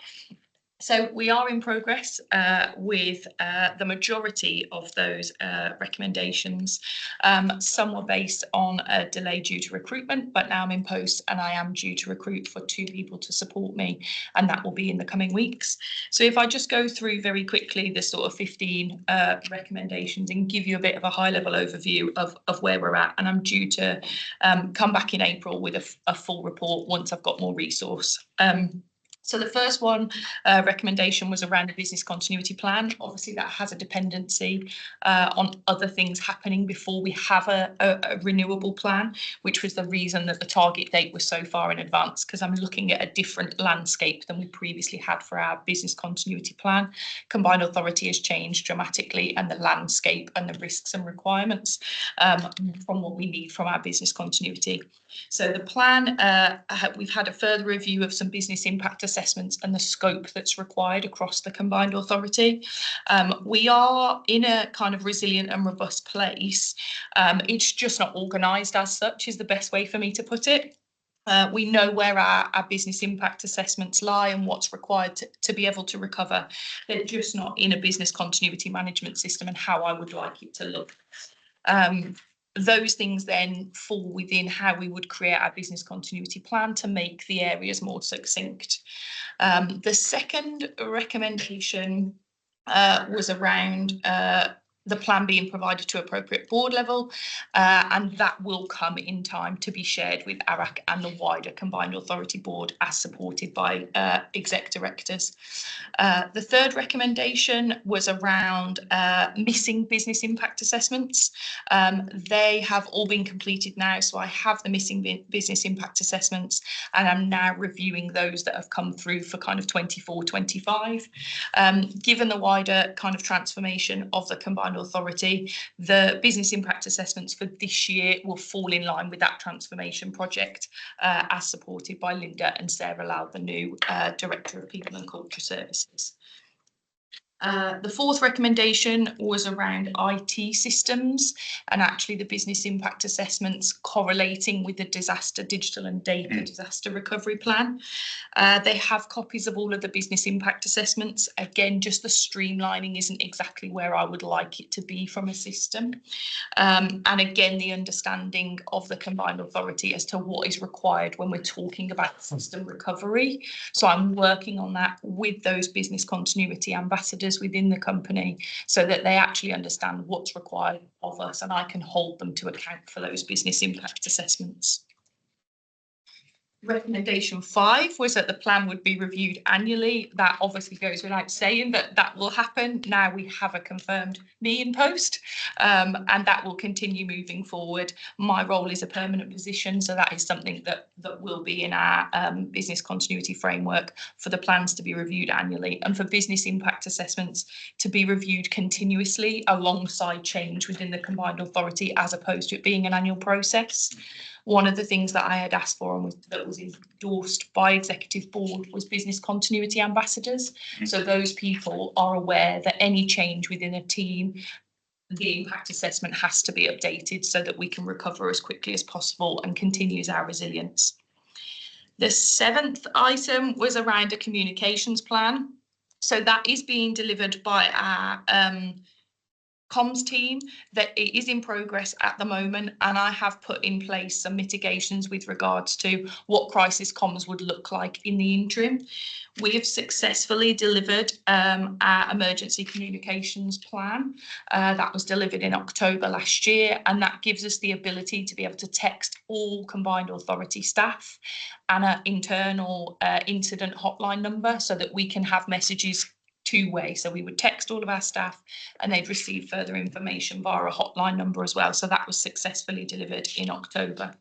So we are in progress with the majority of those recommendations. Some were based on a delay due to recruitment, but now I'm in post and I am due to recruit for 2 people to support me, and that will be in the coming weeks. So if I just go through very quickly the sort of 15 recommendations and give you a bit of a high level overview of where we're at, and I'm due to come back in April with a full report once I've got more resource. So the first one recommendation was around the business continuity plan. Obviously, that has a dependency on other things happening before we have a renewable plan, which was the reason that the target date was so far in advance, because I'm looking at a different landscape than we previously had for our business continuity plan. Combined authority has changed dramatically, and the landscape and the risks and requirements from what we need from our business continuity. So the plan, we've had a further review of some business impact assessments and the scope that's required across the combined authority. We are in a kind of resilient and robust place. It's just not organised as such is the best way for me to put it. We know where our business impact assessments lie and what's required to be able to recover. They're just not in a business continuity management system and how I would like it to look. Those things then fall within how we would create our business continuity plan to make the areas more succinct. The second recommendation was around the plan being provided to appropriate board level, and that will come in time to be shared with ARAC and the wider combined authority board as supported by exec directors. The third recommendation was around missing business impact assessments. They have all been completed now, so I have the missing business impact assessments, and I'm now reviewing those that have come through for kind of 24-25. Given the wider kind of transformation of the combined authority, the business impact assessments for this year will fall in line with that transformation project, as supported by Linda and Sarah Lau, the new Director of People and Culture Services. The fourth recommendation was around IT systems and actually the business impact assessments correlating with the disaster digital and data disaster recovery plan. They have copies of all of the business impact assessments. Again, just the streamlining isn't exactly where I would like it to be from a system. And again, the understanding of the combined authority as to what is required when we're talking about system recovery. So I'm working on that with those business continuity ambassadors within the company so that they actually understand what's required of us and I can hold them to account for those business impact assessments. Recommendation 5 was that the plan would be reviewed annually. That obviously goes without saying that that will happen. Now we have a confirmed me in post, and that will continue moving forward. My role is a permanent position, so that is something that will be in our business continuity framework for the plans to be reviewed annually and for business impact assessments to be reviewed continuously alongside change within the combined authority as opposed to it being an annual process. One of the things that I had asked for and that was endorsed by executive board was business continuity ambassadors. So those people are aware that any change within a team, the impact assessment has to be updated so that we can recover as quickly as possible and continues our resilience. The 7th item was around a communications plan. So that is being delivered by our comms team, that it is in progress at the moment, and I have put in place some mitigations with regards to what crisis comms would look like in the interim. We have successfully delivered our emergency communications plan. That was delivered in October last year, and that gives us the ability to be able to text all combined authority staff and an internal incident hotline number so that we can have messages two-way. So we would text all of our staff and they'd receive further information via a hotline number as well. So that was successfully delivered in October.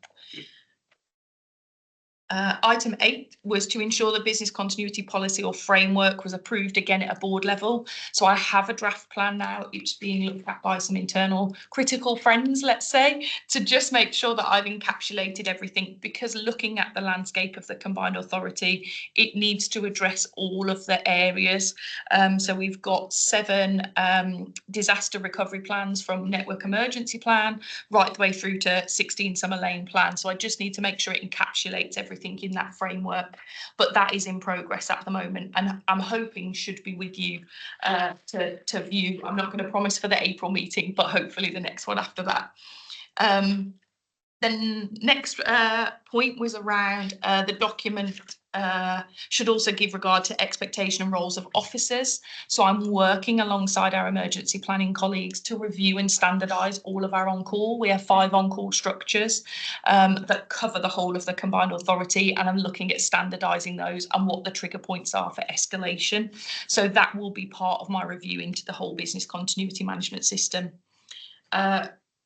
Item 8 was to ensure the business continuity policy or framework was approved again at a board level. So I have a draft plan now. It's being looked at by some internal critical friends, let's say, to just make sure that I've encapsulated everything, because looking at the landscape of the combined authority, it needs to address all of the areas. So we've got 7 disaster recovery plans from network emergency plan right the way through to 16 Summer Lane plan. So I just need to make sure it encapsulates everything in that framework, but that is in progress at the moment and I'm hoping should be with you to view. I'm not going to promise for the April meeting, but hopefully the next one after that. Then next point was around the document should also give regard to expectation and roles of officers. So I'm working alongside our emergency planning colleagues to review and standardise all of our on-call. We have 5 on-call structures that cover the whole of the combined authority, and I'm looking at standardising those and what the trigger points are for escalation. So that will be part of my review into the whole business continuity management system.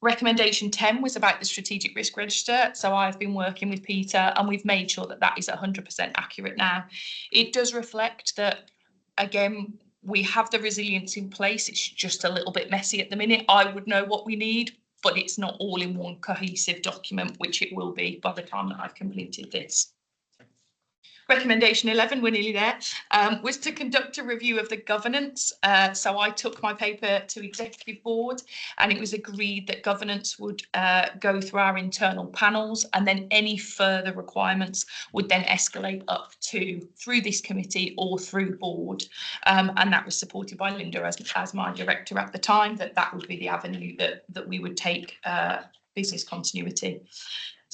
Recommendation 10 was about the strategic risk register. So I've been working with Peter and we've made sure that that is 100% accurate now. It does reflect that, again, we have the resilience in place. It's just a little bit messy at the minute. I would know what we need, but it's not all in one cohesive document, which it will be by the time that I've completed this. Recommendation 11, we're nearly there, was to conduct a review of the governance. So I took my paper to executive board and it was agreed that governance would go through our internal panels, and then any further requirements would then escalate up to through this committee or through board. And that was supported by Linda as my director at the time, that would be the avenue that we would take business continuity.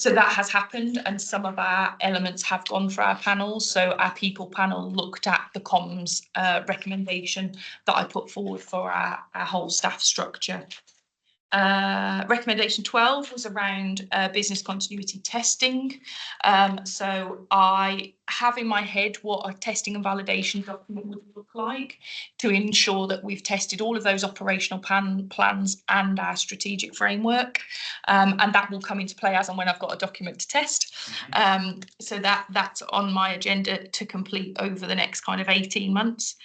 So that has happened, and some of our elements have gone for our panels. So our people panel looked at the comms recommendation that I put forward for our whole staff structure. Recommendation 12 was around business continuity testing. So I have in my head what a testing and validation document would look like to ensure that we've tested all of those operational plans and our strategic framework. And that will come into play as and when I've got a document to test. So that's on my agenda to complete over the next kind of 18 months.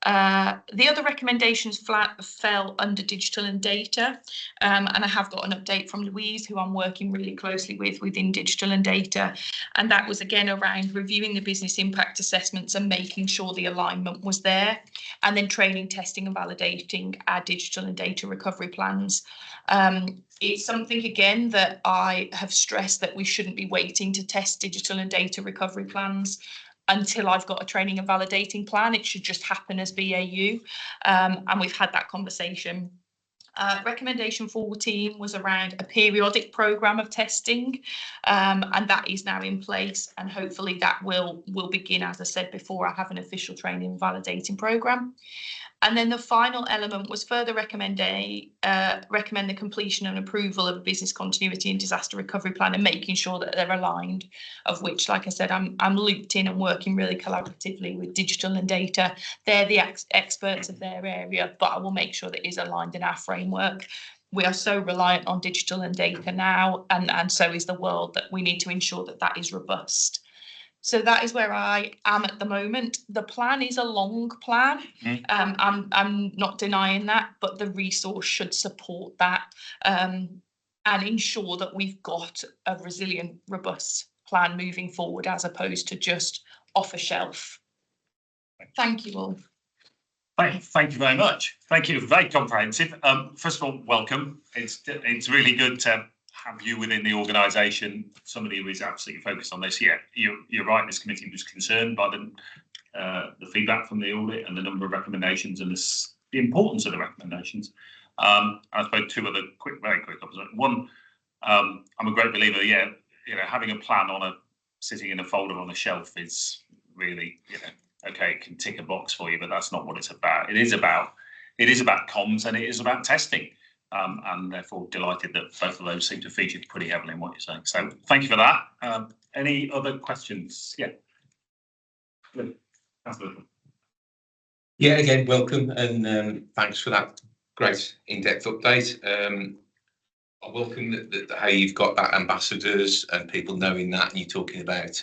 The other recommendations fell under digital and data, and I have got an update from Louise, who I'm working really closely with within digital and data, and that was again around reviewing the business impact assessments and making sure the alignment was there, and then training, testing and validating our digital and data recovery plans. It's something again that I have stressed that we shouldn't be waiting to test digital and data recovery plans until I've got a training and validating plan. It should just happen as BAU. And we've had that conversation. Recommendation 14 was around a periodic programme of testing, and that is now in place, and hopefully that will begin, as I said before, I have an official training and validating programme. And then the final element was further recommend the completion and approval of a business continuity and disaster recovery plan, and making sure that they're aligned, of which, like I said, I'm looped in and working really collaboratively with digital and data. They're the experts of their area, but I will make sure that it is aligned in our framework. We are so reliant on digital and data now, and so is the world, that we need to ensure that that is robust. So that is where I am at the moment. The plan is a long plan. I'm not denying that, but the resource should support that and ensure that we've got a resilient, robust plan moving forward, as opposed to just off a shelf. Thank you all. Thank you very much. Thank you. Very comprehensive. First of all, welcome. It's really good to have you within the organisation, somebody who is absolutely focused on this. Yeah, you're right. This committee was concerned by the feedback from the audit and the number of recommendations and the importance of the recommendations. I suppose two other very quick observations. One, I'm a great believer. Yeah, having a plan sitting in a folder on a shelf is really, okay, it can tick a box for you, but that's not what it's about. It is about comms, and it is about testing. And therefore delighted that both of those seem to feature pretty heavily in what you're saying. So thank you for that. Any other questions? Yeah. Absolutely. Yeah, again, welcome, and thanks for that great in-depth update. I welcome how you've got that ambassadors and people knowing that, and you're talking about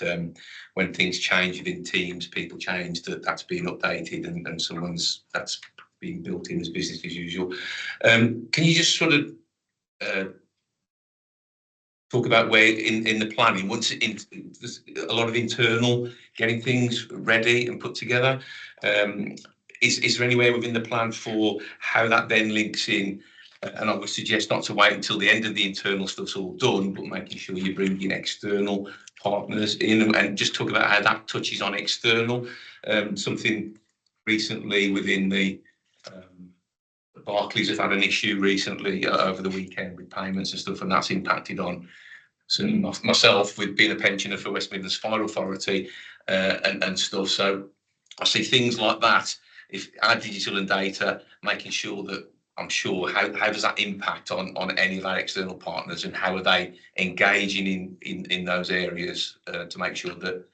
when things change within teams, people change, that's being updated, and that's being built in as business as usual. Can you just sort of talk about where in the planning, once there's a lot of internal getting things ready and put together, is there anywhere within the plan for how that then links in? And I would suggest not to wait until the end of the internal stuff's all done, but making sure you bring in external partners in, and just talk about how that touches on external. Something recently within the Barclays have had an issue recently over the weekend with payments and stuff, and that's impacted on certainly myself with being a pensioner for West Midlands Fire Authority and stuff. So I see things like that. If our digital and data, making sure that I'm sure how does that impact on any of our external partners, and how are they engaging in those areas to make sure that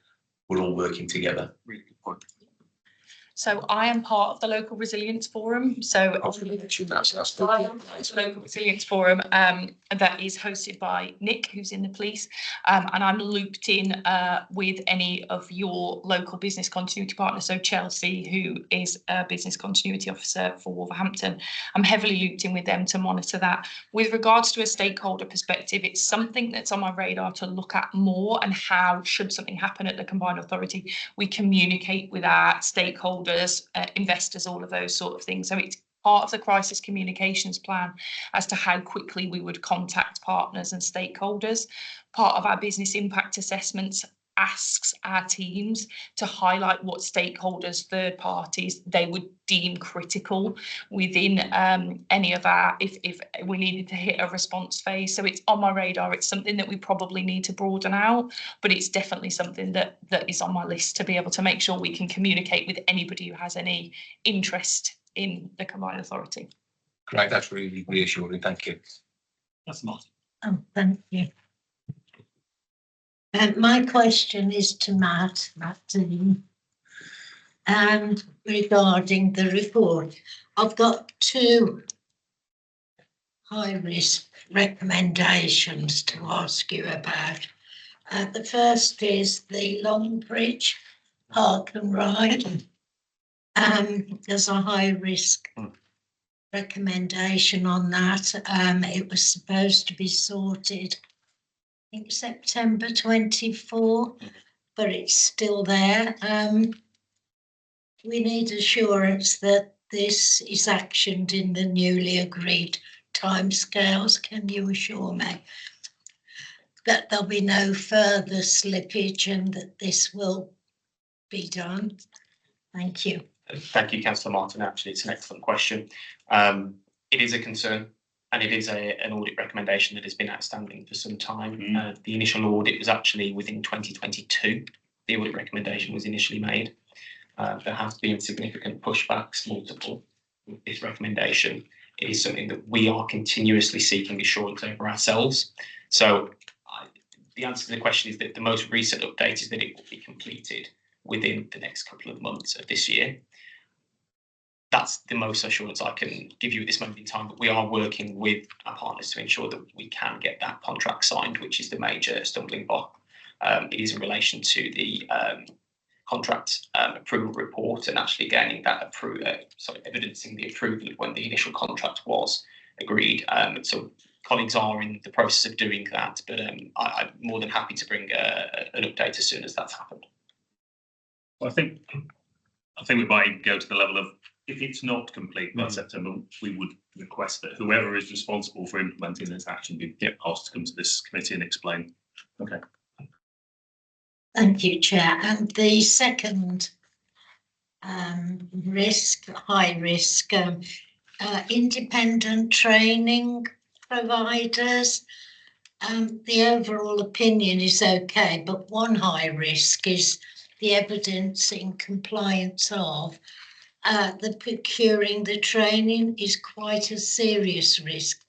we're all working together. Really good point. So I am part of the Local Resilience Forum. So That's Local Resilience Forum that is hosted by Nick, who's in the police, and I'm looped in with any of your local business continuity partners. So Chelsea, who is a business continuity officer for Wolverhampton, I'm heavily looped in with them to monitor that. With regards to a stakeholder perspective, it's something that's on my radar to look at more, and how, should something happen at the combined authority, we communicate with our stakeholders, investors, all of those sort of things. So it's part of the crisis communications plan as to how quickly we would contact partners and stakeholders. Part of our business impact assessments asks our teams to highlight what stakeholders, third parties, they would deem critical within any of our, if we needed to hit a response phase. So it's on my radar. It's something that we probably need to broaden out, but it's definitely something that is on my list to be able to make sure we can communicate with anybody who has any interest in the combined authority. Great, that's really reassuring. Thank you. That's not. Oh, thank you. My question is to Matt Dean, and regarding the report, I've got two high-risk recommendations to ask you about. The first is the Longbridge Park and Ride. There's a high-risk recommendation on that. It was supposed to be sorted, I think, September 24, but it's still there. We need assurance that this is actioned in the newly agreed timescales. Can you assure me that there'll be no further slippage and that this will be done? Thank you. Thank you, Councillor Martin. Actually, it's an excellent question. It is a concern, and it is an audit recommendation that has been outstanding for some time. The initial audit was actually within 2022. The audit recommendation was initially made. There have been significant pushbacks, multiple, with this recommendation. It is something that we are continuously seeking assurance over ourselves. So the answer to the question is that the most recent update is that it will be completed within the next couple of months of this year. That's the most assurance I can give you at this moment in time, but we are working with our partners to ensure that we can get that contract signed, which is the major stumbling block. It is in relation to the contract approval report, and actually gaining that evidencing the approval of when the initial contract was agreed. So colleagues are in the process of doing that, but I'm more than happy to bring an update as soon as that's happened. Well, I think we might go to the level of, if it's not complete by September, we would request that whoever is responsible for implementing this action be asked to come to this committee and explain. Okay. Thank you, Chair. And the second risk, high risk, independent training providers. The overall opinion is okay, but one high risk is the evidence in compliance of the procuring the training is quite a serious risk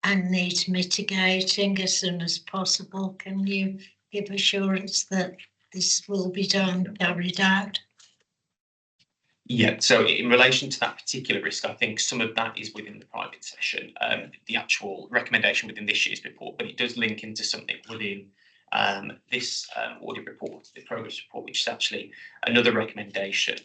and needs mitigating as soon as possible. Can you give assurance that this will be done, carried out? Yeah, so in relation to that particular risk, I think some of that is within the private session, the actual recommendation within this year's report, but it does link into something within this audit report, the progress report, which is actually another recommendation.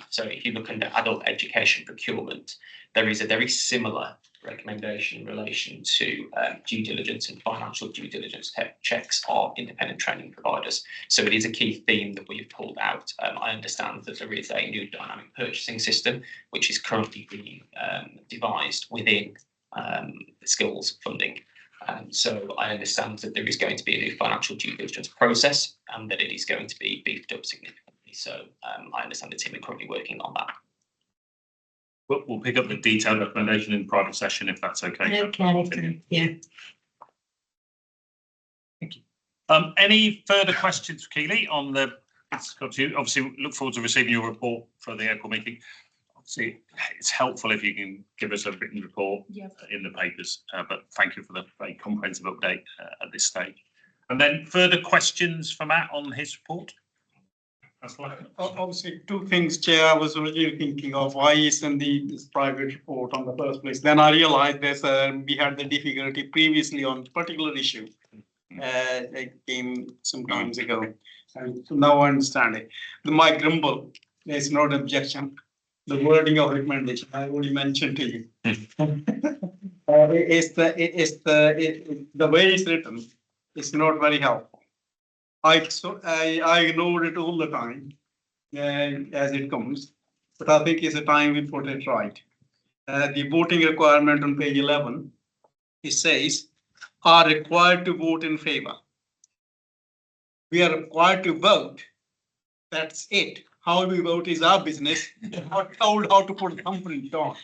So if you look under adult education procurement, there is a very similar recommendation in relation to due diligence and financial due diligence checks of independent training providers. So it is a key theme that we've pulled out. I understand that there is a new dynamic purchasing system, which is currently being devised within the skills funding. So I understand that there is going to be a new financial due diligence process and that it is going to be beefed up significantly. So I understand the team are currently working on that. We'll pick up the detailed recommendation in private session if that's okay. Okay, yeah. Any further questions, Keely, on the, obviously look forward to receiving your report for the April meeting. Obviously, it's helpful if you can give us a written report in the papers, but thank you for the very comprehensive update at this stage. And then further questions for Matt on his report? Obviously, two things, Chair. I was originally thinking of why isn't this private report on the first place. Then I realized we had the difficulty previously on particular issue. It came some times ago. And so now I understand it. My grumble, there's no objection. The wording of recommendation I already mentioned to you. The way it's written, it's not very helpful. I ignored it all the time as it comes, but I think it's a time we put it right. The voting requirement on page 11, it says, are required to vote in favor. We are required to vote. That's it. How we vote is our business. We're not told how to put a thumbprint on,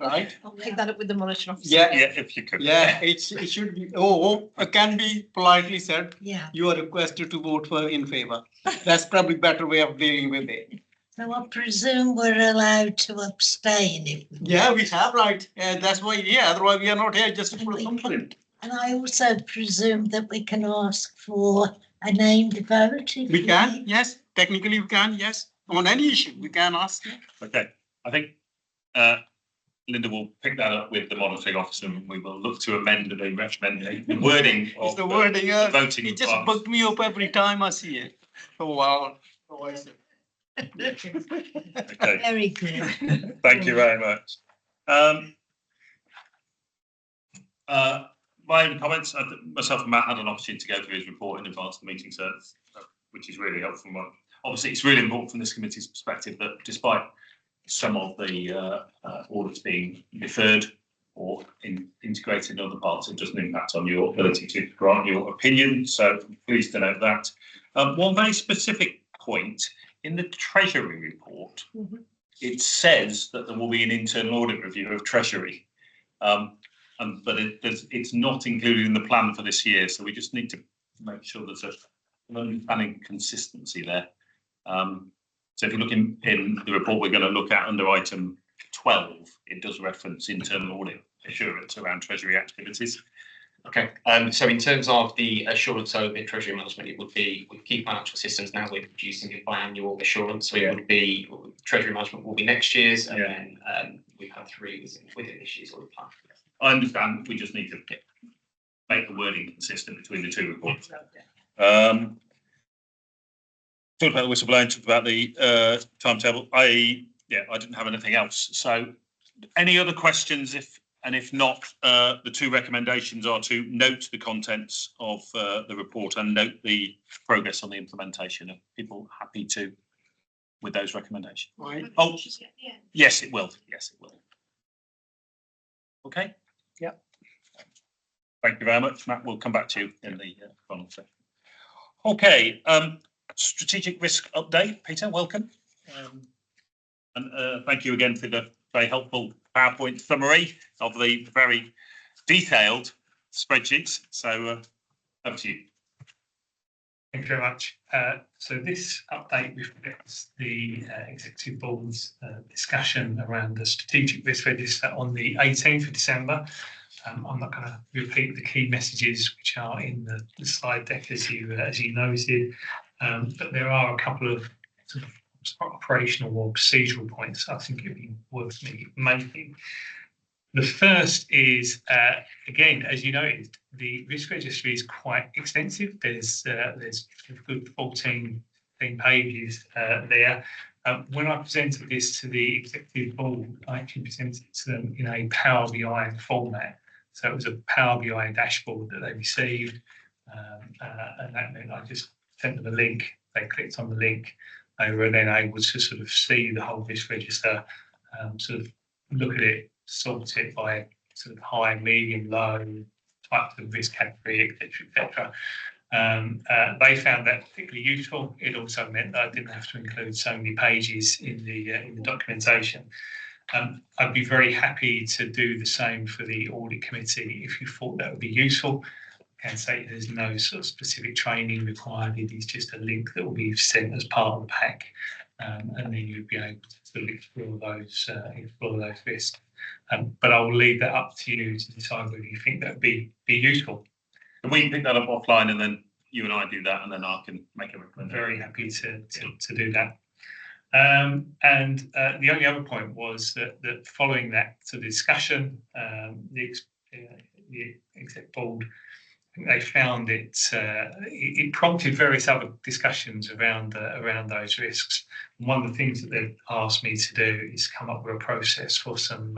right? I'll pick that up with the monitoring officer. Yeah, if you could. yeah, it should be. Oh, it can be politely said. Yeah. You are requested to vote for in favor. That's probably better way of dealing with it. So I presume we're allowed to abstain if we Yeah, we have right. That's why. Yeah, otherwise we are not here just to And put a we thumbprint. And I also presume that we can ask for a named vote. If We can, yes. Technically, we can, yes. On any issue, we can ask. Okay, I think Linda will pick that up with the monitoring officer and we will look to amend the recommendation, the wording It's of the wording. the voting. It just requirements. bugged me up every time I see it. Oh wow. Oh, I see. Okay, Very good. thank you very much. My own comments, myself and Matt had an opportunity to go through his report in advance of the meeting, so which is really helpful. Obviously, it's really important from this committee's perspective that despite some of the audits being deferred or integrated in other parts, it doesn't impact on your ability to grant your opinion. So I'm pleased to note that. One very specific point in the Treasury report, it says that there will be an internal audit review of Treasury. But it's not included in the plan for this year, so we just need to make sure there's an understanding consistency there. So if you look in the report we're going to look at under item 12, it does reference internal audit assurance around Treasury activities. Okay, so in terms of the assurance over Treasury management, it would be with key financial systems now we're producing a biannual assurance. So it would be Treasury management will be next year's, and then we've had 3 within this year's audit plan. I understand. We just need to make the wording consistent between the two reports. Talked about the whistleblowing, talked about the timetable. I didn't have anything else. So, any other questions? If not, the 2 recommendations are to note the contents of the report and note the progress on the implementation. Are people happy to with those recommendations? Right. Oh, yes, it will. Yes, it will. Okay. Yeah. Thank you very much, Matt. We'll come back to you in the final section. Okay. Strategic risk update, Peter. Welcome. And thank you again for the very helpful PowerPoint summary of the very detailed spreadsheets. So over to you. Thank you very much. So this update reflects the Executive Board's discussion around the strategic risk register on the 18th of December. I'm not going to repeat the key messages which are in the slide deck as you noted, but there are a couple of sort of operational or procedural points I think it would be worth me making. The first is, again, as you noted, the risk register is quite extensive. There's a good 14 pages there. When I presented this to the Executive Board, I actually presented it to them in a Power BI format. So it was a Power BI dashboard that they received, and that meant I just sent them a link. They clicked on the link. They were then able to sort of see the whole risk register, sort of look at it, sort it by sort of high, medium, low, types of risk category, etc. They found that particularly useful. It also meant that I didn't have to include so many pages in the documentation. I'd be very happy to do the same for the audit committee if you thought that would be useful. can say there's no sort of specific training required. It is just a link that will be sent as part of the pack, and then you'll be able to sort of explore those risks. But I will leave that up to you to decide whether you think that would be useful. Can we pick that up offline and then you and I do that, and then I can make a I'm recommendation? very happy to do that. And the only other point was that following that sort of discussion, the exec board, I think they found it prompted various other discussions around those risks. And one of the things that they've asked me to do is come up with a process for some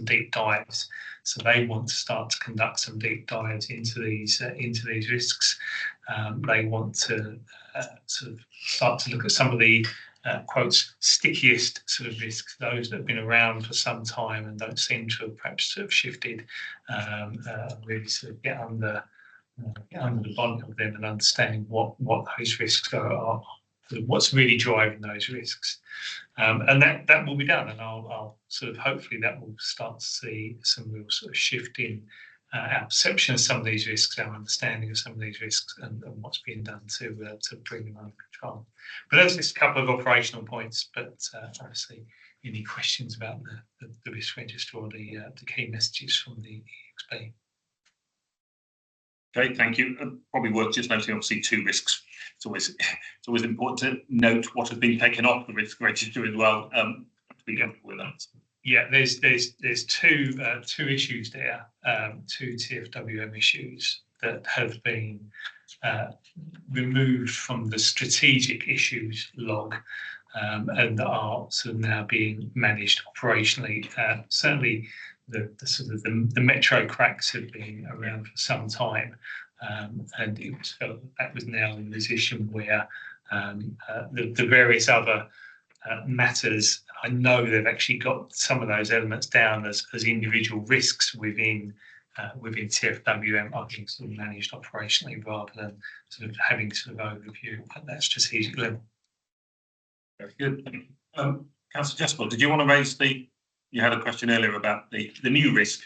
deep dives. So they want to start to conduct some deep dives into these risks. They want to sort of start to look at some of the quotes stickiest sort of risks, those that have been around for some time and don't seem to have perhaps sort of shifted. Really sort of get under the bonnet of them and understanding what those risks are, what's really driving those risks. And that will be done, and I'll sort of hopefully that will start to see some real sort of shift in our perception of some of these risks, our understanding of some of these risks, and what's being done to bring them under control. But those are just a couple of operational points. But obviously, any questions about the risk register or the key messages from the EXP? Okay, thank you. Probably worth just noting, obviously, 2 risks. It's always important to note what has been taken off the risk register as well. To be comfortable with that. Yeah, there's 2 issues there, 2 TFWM issues that have been removed from the strategic issues log, and that are sort of now being managed operationally. Certainly, the sort of the metro cracks have been around for some time, and it was felt that was now in a position where the various other matters, I know they've actually got some of those elements down as individual risks within TFWM, are being sort of managed operationally rather than sort of having sort of overview at that strategic level. Very good. Councillor Jessel, did you want to raise you had a question earlier about the new risk?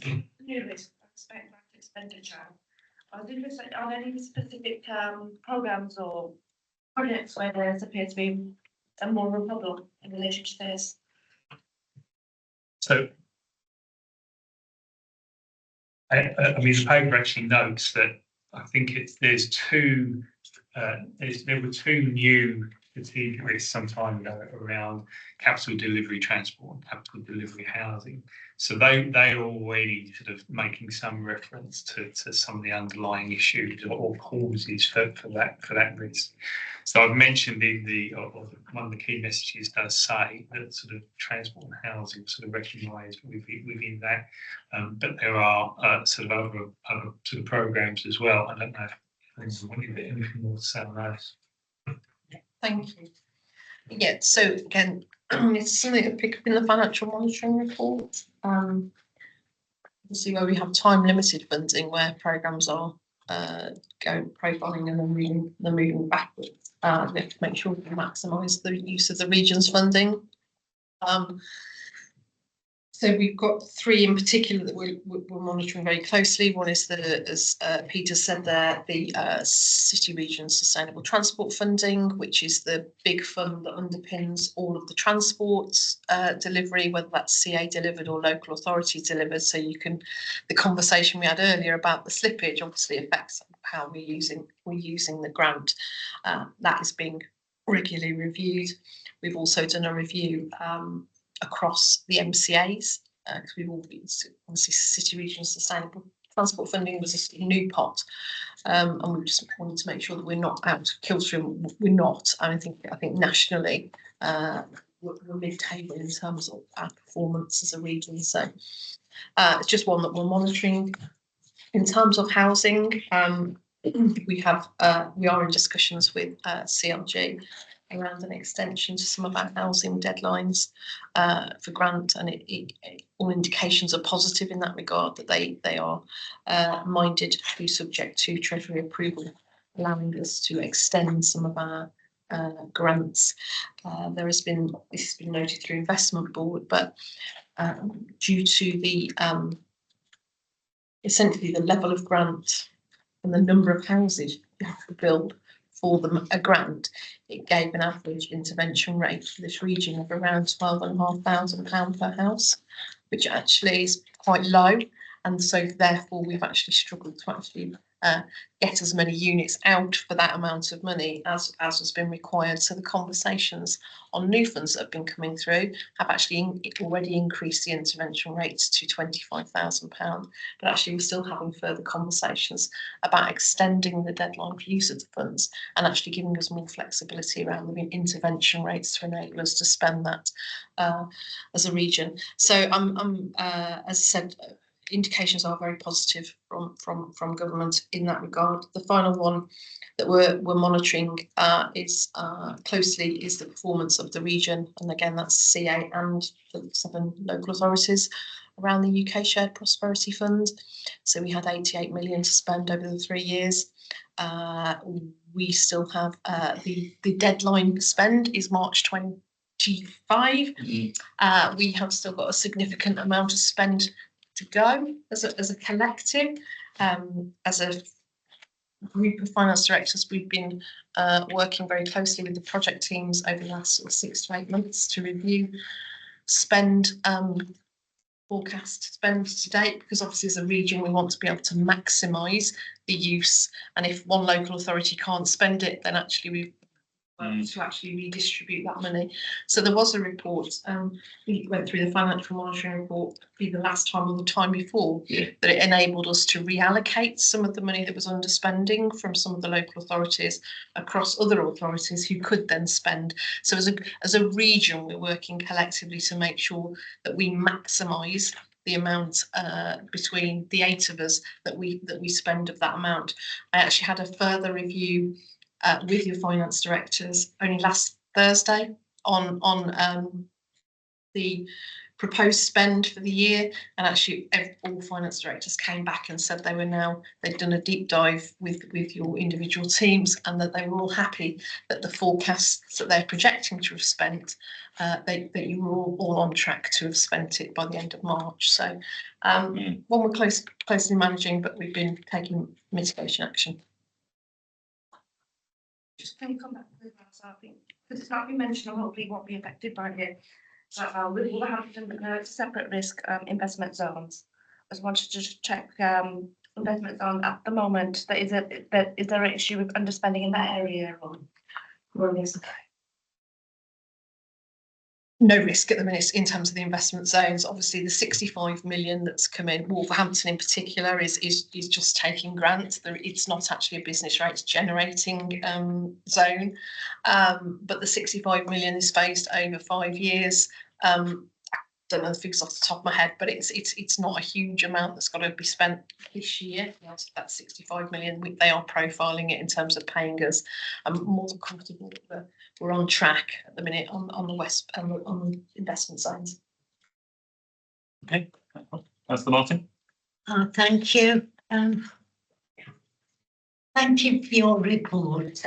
New risk, expect that expenditure. I was interested, are there any specific programmes or projects where there appears to be a more of a problem in relation to this? So, I mean, the paper actually notes that I think there were 2 new strategic risks some time ago around capital delivery transport and capital delivery housing. So they are already sort of making some reference to some of the underlying issues or causes for that risk. So I've mentioned one of the key messages does say that sort of transport and housing sort of recognised within that, but there are sort of other sort of programmes as well. I don't know if anything more to say on those. Thank you. Yeah, so again, it's something to pick up in the financial monitoring report. See where we have time limited funding, where programmes are going profiling and then moving backwards. We have to make sure we maximise the use of the region's funding. So we've got 3 in particular that we're monitoring very closely. One is as Peter said there, the City Region Sustainable Transport Funding, which is the big fund that underpins all of the transport delivery, whether that's CA delivered or local authority delivered. So the conversation we had earlier about the slippage obviously affects how we're using the grant. That is being regularly reviewed. We've also done a review across the MCAs, because we've all been, obviously City Region Sustainable Transport Funding was a new pot, and we just wanted to make sure that we're not out of kilter. We're not. I think nationally we're mid-table in terms of our performance as a region. So it's just one that we're monitoring. In terms of housing, we are in discussions with CLG around an extension to some of our housing deadlines for grant, and all indications are positive in that regard, that they are minded to be subject to Treasury approval, allowing us to extend some of our grants. This has been noted through Investment Board, but due to the essentially the level of grant and the number of houses you have to build for them a grant, it gave an average intervention rate for this region of around £12,500 per house, which actually is quite low. And so therefore we've actually struggled to actually get as many units out for that amount of money as has been required. So the conversations on new funds that have been coming through have actually already increased the intervention rates to £25,000. But actually we're still having further conversations about extending the deadline for use of the funds and actually giving us more flexibility around the intervention rates to enable us to spend that as a region. So as I said, indications are very positive from government in that regard. The final one that we're monitoring is closely is the performance of the region, and again that's CA and the 7 local authorities around the UK Shared Prosperity Fund. So we had 88 million to spend over the 3 years. We still have the deadline to spend is March 25. We have still got a significant amount of spend to go as a collective. As a group of finance directors, we've been working very closely with the project teams over the last 6 to 8 months to review spend, forecast spend to date, because obviously as a region we want to be able to maximise the use, and if one local authority can't spend it, then actually we've to actually redistribute that money. So there was a report, we went through the financial monitoring report either last time or the time before, that it enabled us to reallocate some of the money that was underspending from some of the local authorities across other authorities who could then spend. So as a region, we're working collectively to make sure that we maximise the amount between the 8 of us that we spend of that amount. I actually had a further review with your finance directors only last Thursday on the proposed spend for the year, and actually all finance directors came back and said they'd done a deep dive with your individual teams, and that they were all happy that the forecasts that they're projecting to have spent, that you were all on track to have spent it by the end of March. So one we're closely managing, but we've been taking mitigation action. Just can you come back to that? So I think because it's not been mentioned, and hopefully won't be affected by it. With Wolverhampton, separate risk investment zones. I just wanted to just check investment zone at the moment. Is there an issue with underspending in that area or risk? No risk at the minute in terms of the investment zones. Obviously, the 65 million that's come in, Wolverhampton in particular, is just taking grants. It's not actually a business rates generating zone, but the 65 million is phased over 5 years. I don't know the figures off the top of my head, but it's not a huge amount that's got to be spent this year. That's 65 million. They are profiling it in terms of paying us. I'm more than comfortable that we're on track at the minute on the west on the investment zones. Okay, that's the Martin. Thank you. Thank you for your report.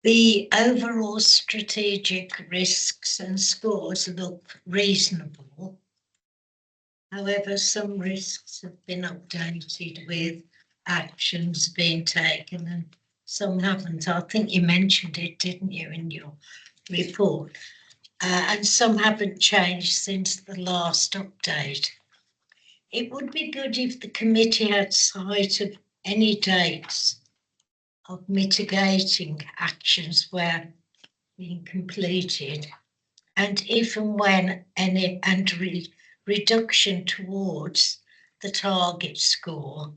The overall strategic risks and scores look reasonable. However, some risks have been updated with actions being taken and some haven't. I think you mentioned it, didn't you, in your report? And some haven't changed since the last update. It would be good if the committee had sight of any dates of mitigating actions were being completed, and if and when any reduction towards the target score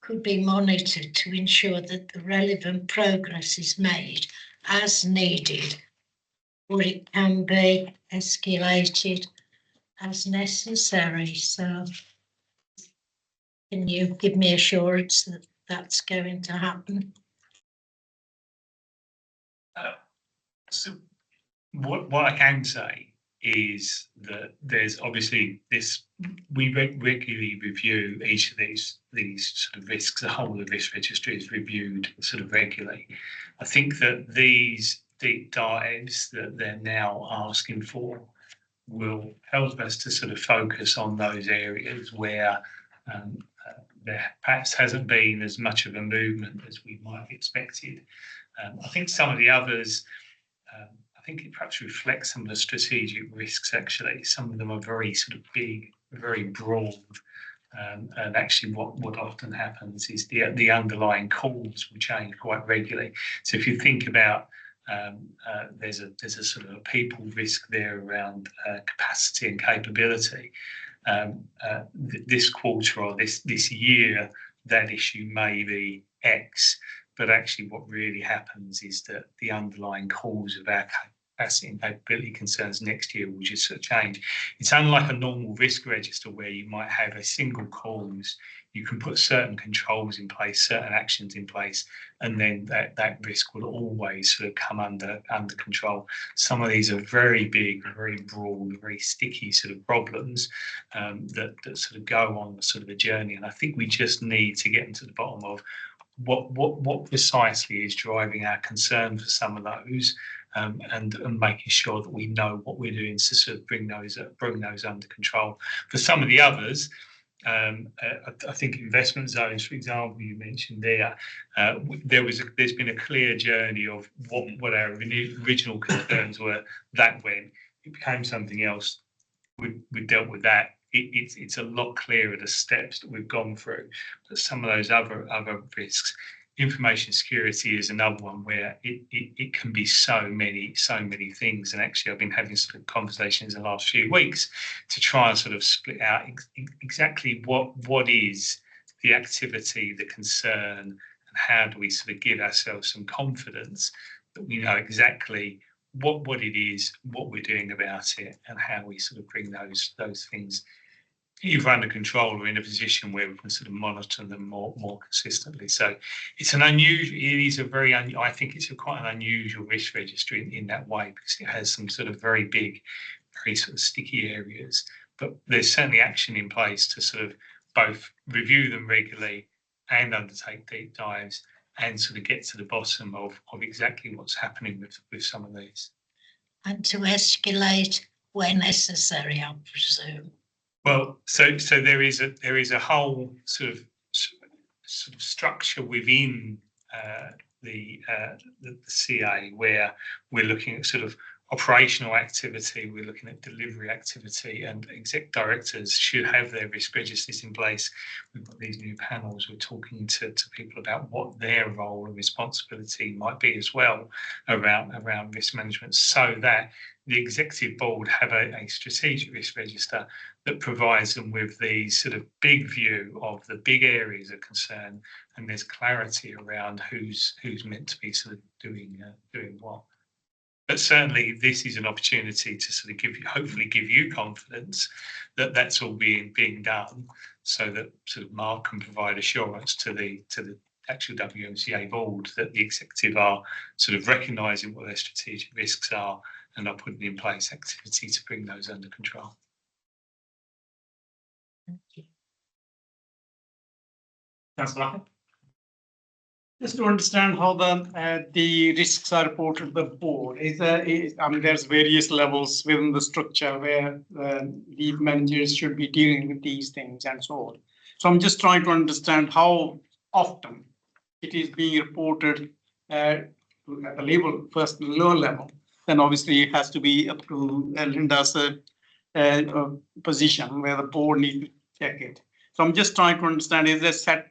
could be monitored to ensure that the relevant progress is made as needed, or it can be escalated as necessary. So can you give me assurance that that's going to happen? So what I can say is that there's obviously this, we regularly review each of these sort of risks. The whole of this registry is reviewed sort of regularly. I think that these deep dives that they're now asking for will help us to sort of focus on those areas where there perhaps hasn't been as much of a movement as we might have expected. I think some of the others, I think it perhaps reflects some of the strategic risks actually. Some of them are very sort of big, very broad. And actually what often happens is the underlying calls will change quite regularly. So if you think about there's a sort of a people risk there around capacity and capability. This quarter or this year, that issue may be X, but actually what really happens is that the underlying cause of our capacity and capability concerns next year will just sort of change. It's unlike a normal risk register where you might have a single cause, you can put certain controls in place, certain actions in place, and then that risk will always sort of come under control. Some of these are very big, very broad, very sticky sort of problems that sort of go on sort of a journey. And I think we just need to get into the bottom of what precisely is driving our concern for some of those, and making sure that we know what we're doing to sort of bring those under control. For some of the others, I think investment zones, for example, you mentioned there. There's been a clear journey of what our original concerns were. That when it became something else, we dealt with that. It's a lot clearer the steps that we've gone through. But some of those other risks, information security is another one where it can be so many things. And actually, I've been having sort of conversations in the last few weeks to try and sort of split out exactly what is the activity, the concern, and how do we sort of give ourselves some confidence that we know exactly what it is, what we're doing about it, and how we sort of bring those things either under control or in a position where we can sort of monitor them more consistently. So it's an unusual, it is a very, I think it's quite an unusual risk register in that way, because it has some sort of very big, very sort of sticky areas. But there's certainly action in place to sort of both review them regularly and undertake deep dives and sort of get to the bottom of exactly what's happening with some of these. And to escalate where necessary, I presume. Well, so there is a whole sort of structure within the CA where we're looking at sort of operational activity, we're looking at delivery activity, and exec directors should have their risk registers in place. We've got these new panels, we're talking to people about what their role and responsibility might be as well around risk management, so that the executive board have a strategic risk register that provides them with the sort of big view of the big areas of concern, and there's clarity around who's meant to be sort of doing what. But certainly this is an opportunity to sort of hopefully give you confidence that that's all being done, so that sort of Mark can provide assurance to the actual WMCA board that the executive are sort of recognising what their strategic risks are and are putting in place activity to bring those under control. Thank you. Councillor, Just to understand how the risks are reported to the board, I mean, there's various levels within the structure where lead managers should be dealing with these things and so on. So I'm just trying to understand how often it is being reported at the first lower level. Then obviously it has to be up to Linda's position where the board needs to check it. So I'm just trying to understand, is there a set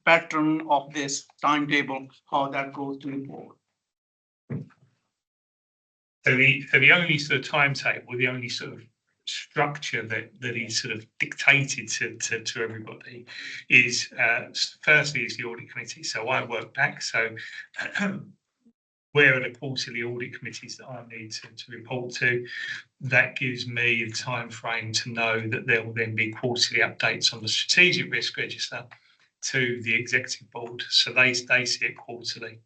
pattern of this timetable, how that goes to the board? So the only sort of timetable, the only sort of structure that is sort of dictated to everybody is firstly is the audit committee. So I work back. So where are the quarterly audit committees that I need to report to? That gives me the time frame to know that there will then be quarterly updates on the strategic risk register to the executive board. So they see it quarterly.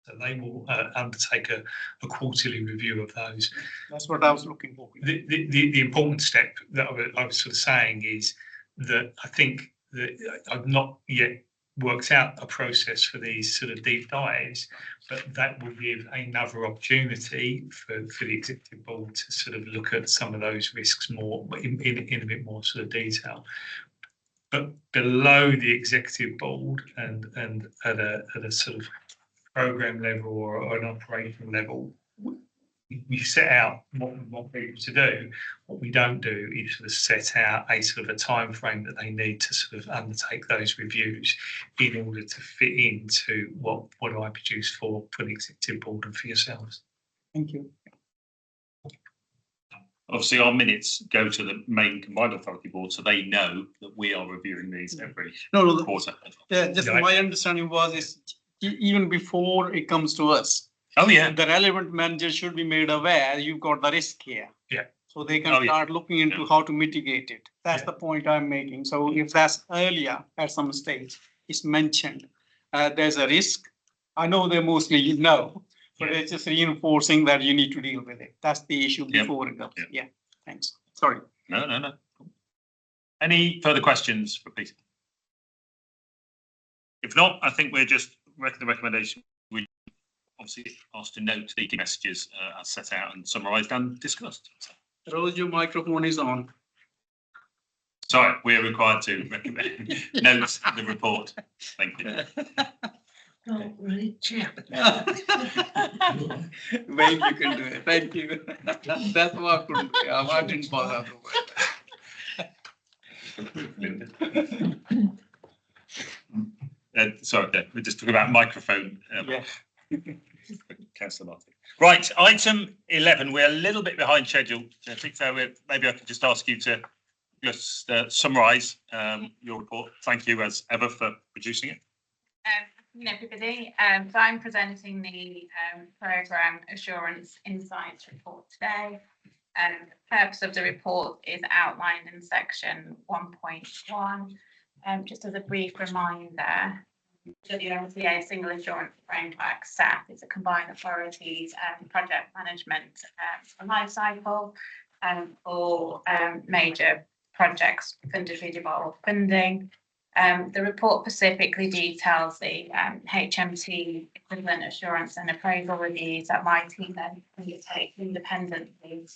So they will undertake a quarterly review of those. That's what I was looking for. The important step that I was sort of saying is that I think that I've not yet works out a process for these sort of deep dives, but that will give another opportunity for the executive board to sort of look at some of those risks more in a bit more sort of detail. But below the executive board and at a sort of program level or an operational level, we set out what we want people to do. What we don't do is sort of set out a sort of a time frame that they need to sort of undertake those reviews in order to fit into what do I produce for the executive board and for yourselves. Thank you. Obviously, our minutes go to the main combined authority board, so they know that we are reviewing these every No, quarter. just Right. my understanding was is even before it comes to us, Oh, yeah. the relevant manager should be made aware you've got the risk here. Yeah. So they can Oh, yeah. start looking into Yeah. how to mitigate it. That's Yeah. the point I'm making. So if that's earlier at some stage, it's mentioned, there's a risk. I know they mostly know, but Yeah. it's just reinforcing that you need to deal with it. That's the issue Yeah. before it goes. Yeah. Yeah, thanks. Sorry. No. Any further questions for Peter? If not, I think we're just the recommendation. We obviously asked to note the key messages as set out and summarised and discussed. Rose, your microphone is on. Sorry, we're required to recommend note the report. Thank you. Oh, Richard. Wayne, you can do it. Thank you. That's what I couldn't do. I didn't bother otherwise. Sorry, we're just talking about microphone. Yeah. Councillor Martin. Right, item 11. We're a little bit behind schedule. I think so. Maybe I could just ask you to just summarise your report. Thank you as ever for producing it. Everybody. So I'm presenting the programme Assurance Insights report today. The purpose of the report is outlined in section 1.1. Just as a brief reminder, WMCA Single Assurance Framework SAF is a combined authorities and project management life cycle for major projects funded through devolved funding. The report specifically details the HMT equivalent assurance and appraisal reviews that my team then undertakes independently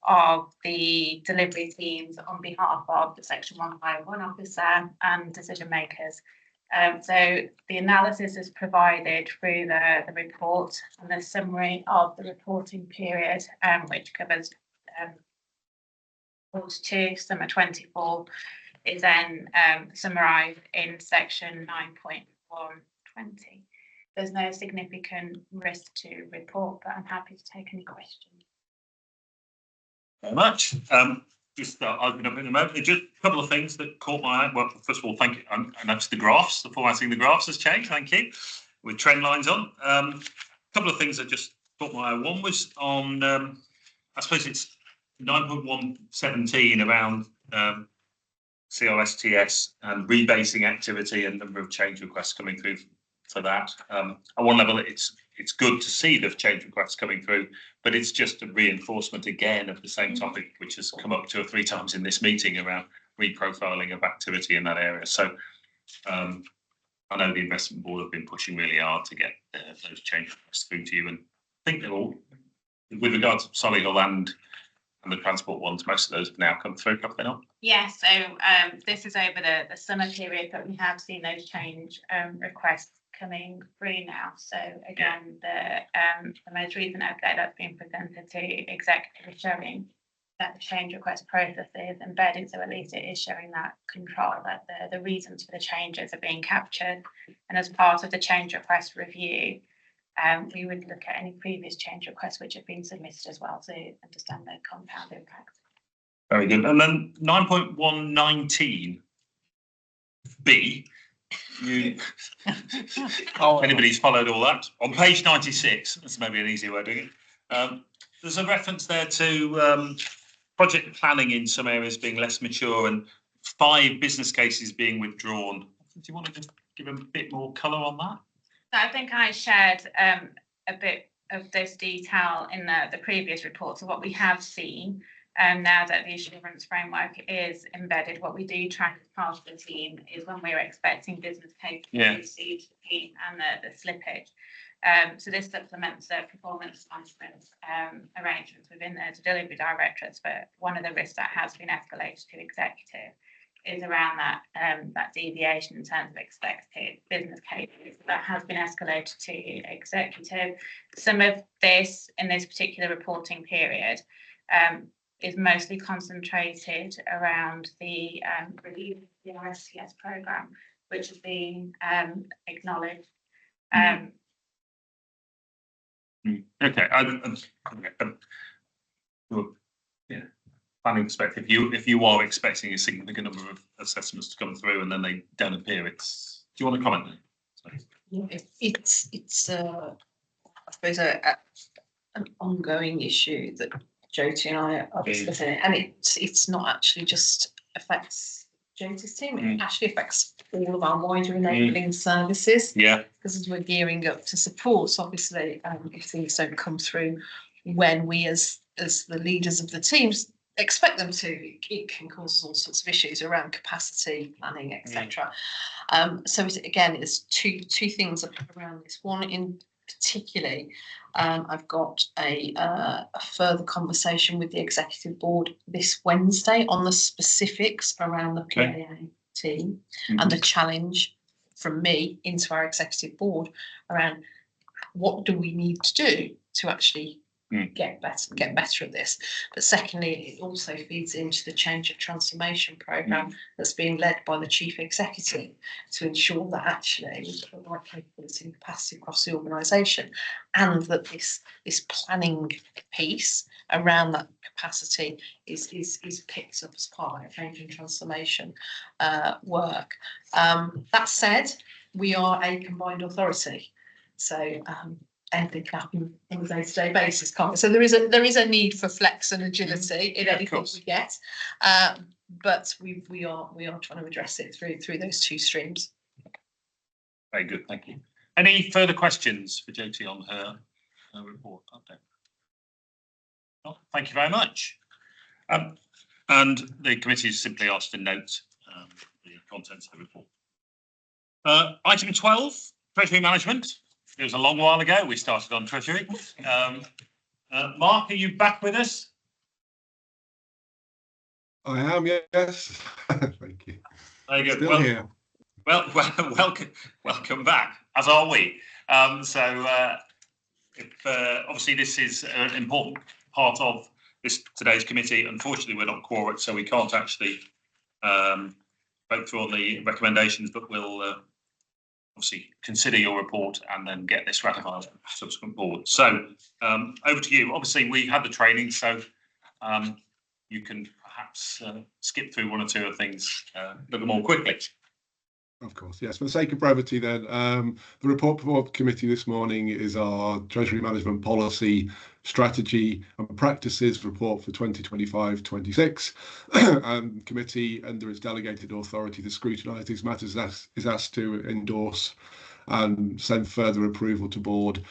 of the delivery teams on behalf of the Section 151 officer and decision makers. So the analysis is provided through the report, and the summary of the reporting period, which covers quarter 2, summer 24, is then summarised in section 9.120. There's no significant risk to report, but I'm happy to take any questions. Very much. Just open up in a moment. Just a couple of things that caught my eye. Well, first of all, thank you. I noticed the graphs. The formatting of the graphs has changed. Thank you. With trend lines on. A couple of things that just caught my eye. One was on, I suppose it's 9.117 around CRSTS and rebasing activity and number of change requests coming through for that. At one level, it's good to see the change requests coming through, but it's just a reinforcement again of the same topic, which has come up 2 or 3 times in this meeting around reprofiling of activity in that area. So I know the investment board have been pushing really hard to get those change requests through to you, and I think they're all, with regard to Solihull and the transport ones, most of those have now come through, have they not? Yes, so this is over the summer period that we have seen those change requests coming through now. So again, the most recent update that's been presented to executive is showing that the change request process is embedded, so at least it is showing that control, that the reasons for the changes are being captured. And as part of the change request review, we would look at any previous change requests which have been submitted as well to understand the compound impact. Very good. And then 9.119B, you, if anybody's followed all that, on page 96, that's maybe an easier way of doing it. There's a reference there to project planning in some areas being less mature and 5 business cases being withdrawn. Do you want to just give a bit more colour on that? So I think I shared a bit of this detail in the previous report. So what we have seen now that the assurance framework is embedded, what we do track as part of the team is when we're expecting business cases to receive the team and the slippage. So this supplements the performance management arrangements within the delivery directorates. But one of the risks that has been escalated to executive is around that that deviation in terms of expected business cases that has been escalated to executive. Some of this in this particular reporting period is mostly concentrated around the review of the RSCS programme, which has been acknowledged. Okay, yeah, planning perspective, if you are expecting a significant number of assessments to come through and then they don't appear, it's. Do you want to comment? It's I suppose an ongoing issue that Jyoti and I are discussing, and it's not actually just affects Jyoti's team, it actually affects all of our wider enabling services. Yeah. Because as we're gearing up to support, obviously, if things don't come through when we as the leaders of the teams expect them to, it can cause all sorts of issues around capacity planning, etc. So it's two things around this. One in particularly, I've got a further conversation with the executive board this Wednesday on the specifics around the PAA team and the challenge from me into our executive board around what do we need to do to actually get better at this. But secondly, it also feeds into the change of transformation programme that's being led by the chief executive to ensure that actually we've got the right capability and capacity across the organisation, and that this planning piece around that capacity is picked up as part of our change and transformation work. That said, we are a combined authority, so anything can happen on a day-to-day basis, can't it? So there is a need for flex and agility in anything we get, but we are trying to address it through those two streams. Very good, thank you. Any further questions for Jyoti on her report update? Oh, thank you very much. And the committee is simply asked to note the contents of the report. Item 12, Treasury Management. It was a long while ago we started on Treasury. Mark, are you back with us? I am, yes. Thank you. Very good. Still here. Well, welcome back, as are we. Obviously this is an important part of today's committee. Unfortunately, we're not quorate, so we can't actually vote through on the recommendations, but we'll obviously consider your report and then get this ratified at subsequent board. So over to you. Obviously, we had the training, so you can perhaps skip through one or two of things a little more quickly. Of course, yes. For the sake of brevity then, the report before the committee this morning is our Treasury Management Policy, Strategy and Practices report for 2025-26. And committee, under its delegated authority to scrutinise these matters, is asked to endorse and send further approval to board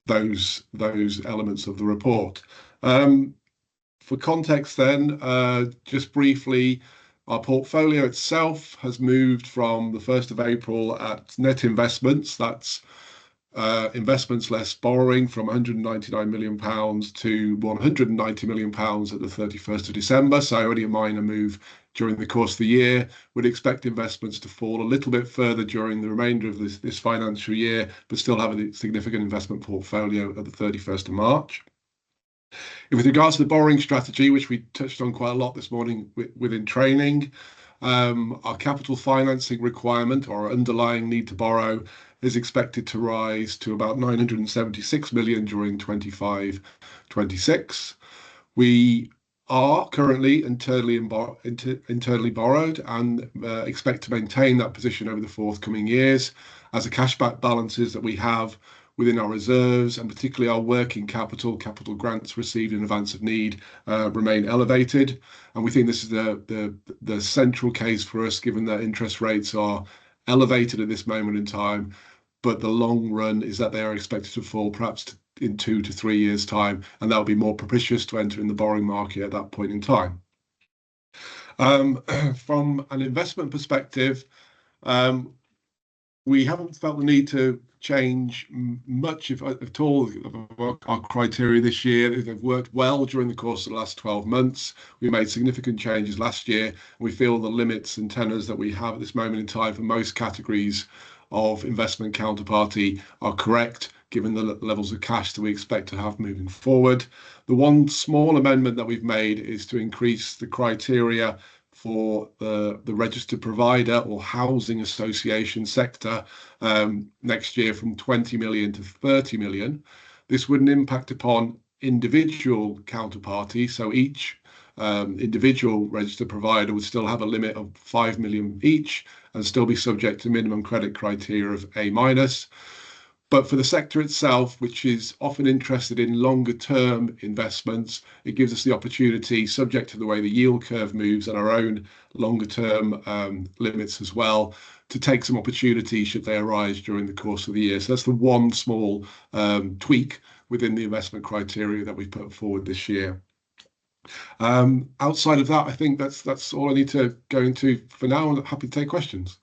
those elements of the report. For context then, just briefly, our portfolio itself has moved from the 1st of April at net investments, that's investments less borrowing, from £199 million to £190 million at the 31st of December. So only a minor move during the course of the year. We'd expect investments to fall a little bit further during the remainder of this financial year, but still have a significant investment portfolio at the 31st of March. With regards to the borrowing strategy, which we touched on quite a lot this morning within training, our capital financing requirement, or underlying need to borrow, is expected to rise to about 976 million during 25-26. We are currently internally borrowed and expect to maintain that position over the forthcoming years, as the cashback balances that we have within our reserves, and particularly our working capital grants received in advance of need, remain elevated. And we think this is the central case for us, given that interest rates are elevated at this moment in time, but the long run is that they are expected to fall perhaps in 2 to 3 years' time, and that will be more propitious to enter in the borrowing market at that point in time. From an investment perspective, we haven't felt the need to change much, if at all, of our criteria this year. They've worked well during the course of the last 12 months. We made significant changes last year, and we feel the limits and tenors that we have at this moment in time for most categories of investment counterparty are correct, given the levels of cash that we expect to have moving forward. The one small amendment that we've made is to increase the criteria for the registered provider or housing association sector next year from 20 million to 30 million. This wouldn't impact upon individual counterparties, so each individual registered provider would still have a limit of 5 million each and still be subject to minimum credit criteria of A-. But for the sector itself, which is often interested in longer term investments, it gives us the opportunity, subject to the way the yield curve moves and our own longer term limits as well, to take some opportunities should they arise during the course of the year. So that's the one small tweak within the investment criteria that we've put forward this year. Outside of that, I think that's all I need to go into for now. I'm happy to take questions.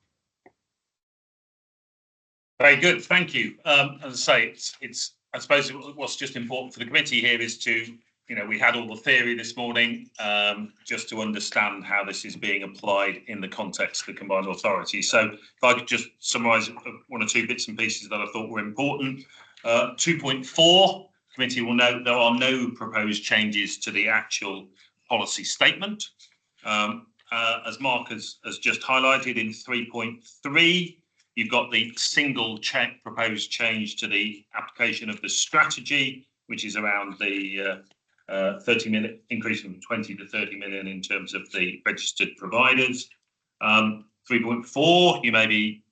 Very good, thank you. As I say, it's I suppose what's just important for the committee here is to, we had all the theory this morning, just to understand how this is being applied in the context of the combined authority. So if I could just summarise one or two bits and pieces that I thought were important. 2.4, committee will note there are no proposed changes to the actual policy statement. As Mark has just highlighted in 3.3, you've got the single proposed change to the application of the strategy, which is around the 30 million increase from 20 to 30 million in terms of the registered providers. 3.4, you may be,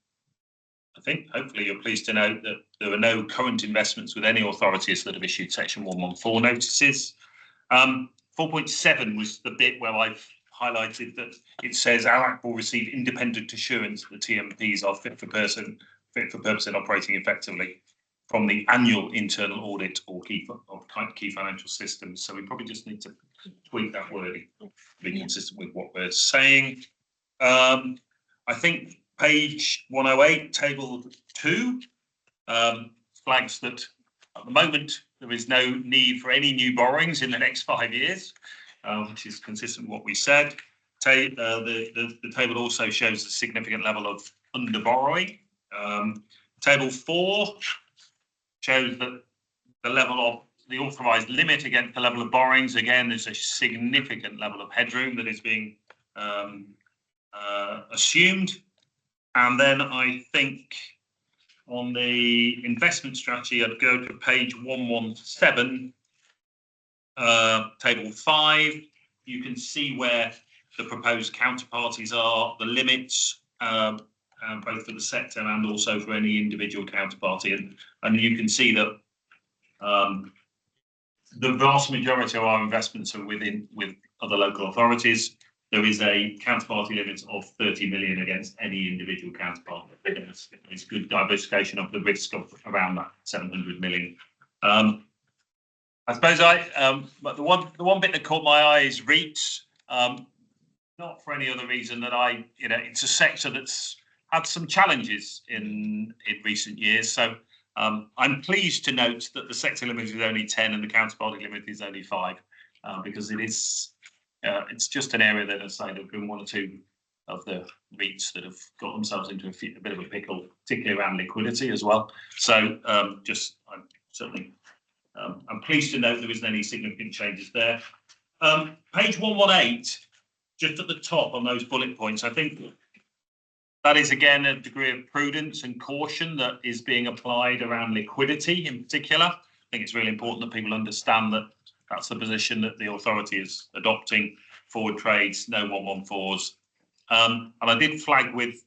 I think, hopefully you're pleased to note that there are no current investments with any authorities that have issued Section 114 notices. 4.7 was the bit where I've highlighted that it says ALAC will receive independent assurance that the TMPs are fit for purpose and operating effectively from the annual internal audit or key financial systems. So we probably just need to tweak that wording to be consistent with what we're saying. I think page 108, table 2, flags that at the moment there is no need for any new borrowings in the next 5 years. Which is consistent with what we said. The table also shows a significant level of under borrowing. Table 4 shows that the level of the authorised limit against the level of borrowings. Again, there's a significant level of headroom that is being assumed. And then I think on the investment strategy, I'd go to page 117. Table 5, you can see where the proposed counterparties are, the limits, both for the sector and also for any individual counterparty. And you can see that the vast majority of our investments are with other local authorities. There is a counterparty limit of 30 million against any individual counterparty. It's good diversification of the risk of around that 700 million. I suppose but the one bit that caught my eye is REITs, not for any other reason that it's a sector that's had some challenges in recent years. So I'm pleased to note that the sector limit is only 10 and the counterparty limit is only 5, because it's just an area that, as I say, there have been one or two of the REITs that have got themselves into a bit of a pickle, particularly around liquidity as well. So I'm pleased to note there isn't any significant changes there. Page 118, just at the top on those bullet points, I think that is again a degree of prudence and caution that is being applied around liquidity in particular. I think it's really important that people understand that that's the position that the authority is adopting. Forward trades, no 114s. And I did flag with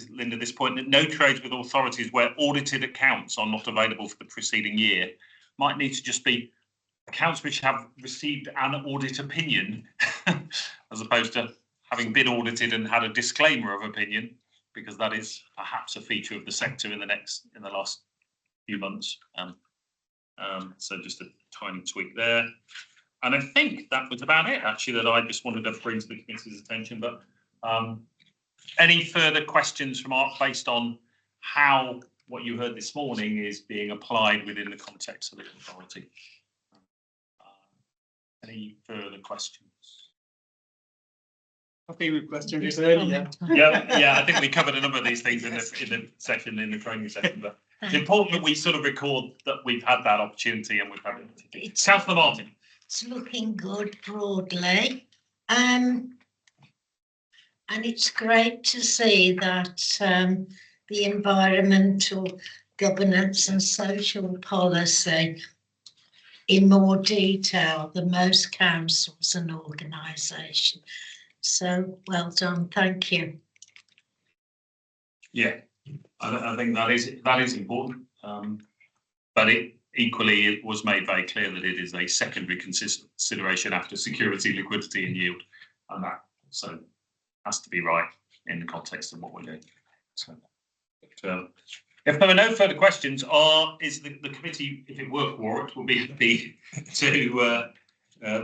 Linda this point that no trades with authorities where audited accounts are not available for the preceding year might need to just be accounts which have received an audit opinion as opposed to having been audited and had a disclaimer of opinion, because that is perhaps a feature of the sector in the last few months. So just a tiny tweak there. And I think that was about it, actually, that I just wanted to bring to the committee's attention. But any further questions from Art based on how what you heard this morning is being applied within the context of the authority? Any further questions? I think we questioned it earlier. Yeah, I think we covered a number of these things in the session, in the training session. But it's important that we sort of record that we've had that opportunity and we've had it. Councillor Martin. It's looking good broadly. And it's great to see that the environmental governance and social policy in more detail than most councils and organisations. So well done, thank you. Yeah, I think that is important. But equally, it was made very clear that it is a secondary consideration after security, liquidity and yield. And that also has to be right in the context of what we're doing. So, if there are no further questions, is the committee, if it were quorate, will be happy to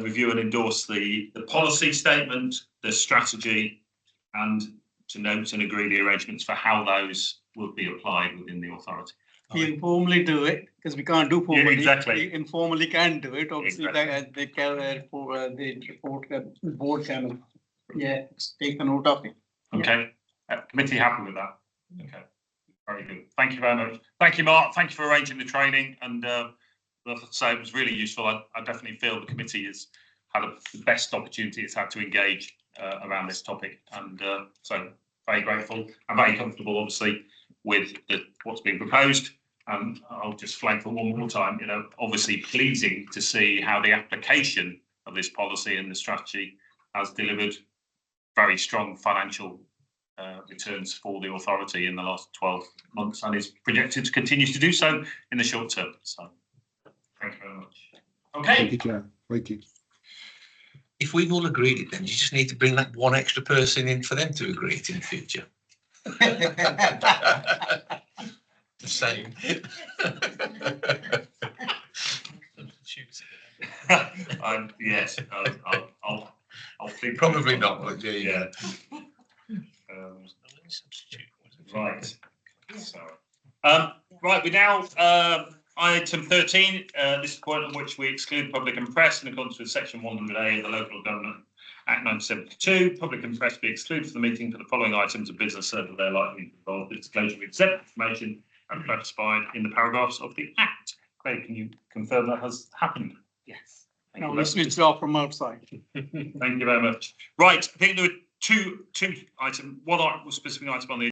review and endorse the policy statement, the strategy, and to note and agree the arrangements for how those will be applied within the authority. We informally do it because we can't do formally. Yeah, exactly. We informally can do it. Obviously, Exactly. they can the report board can take a note of it. Okay, committee happy with that? Okay, very good. Thank you very much. Thank you, Mark. Thank you for arranging the training. And so it was really useful. I definitely feel the committee has had the best opportunity it's had to engage around this topic. And so very grateful and very comfortable, obviously, with what's being proposed. I'll just flag for one more time, obviously pleasing to see how the application of this policy and the strategy has delivered very strong financial returns for the authority in the last 12 months and is projected to continue to do so in the short term. So thank you very much. Okay. Thank you, Chair. Thank you. If we've all agreed it, then you just need to bring that one extra person in for them to agree it in the future. The same. Yes, I'll think. Probably not, but yeah. Right. So, right, we now item 13. This is the point on which we exclude public and press in accordance with section 100A of the Local Government Act 1972. Public and press be excluded from the meeting for the following items of business so that they're likely to involve the disclosure of exempt information and classified in the paragraphs of the Act. Craig, can you confirm that has happened? Yes. No, we switched off from outside. Thank you very much. Right, I think there were two items, one specific item on the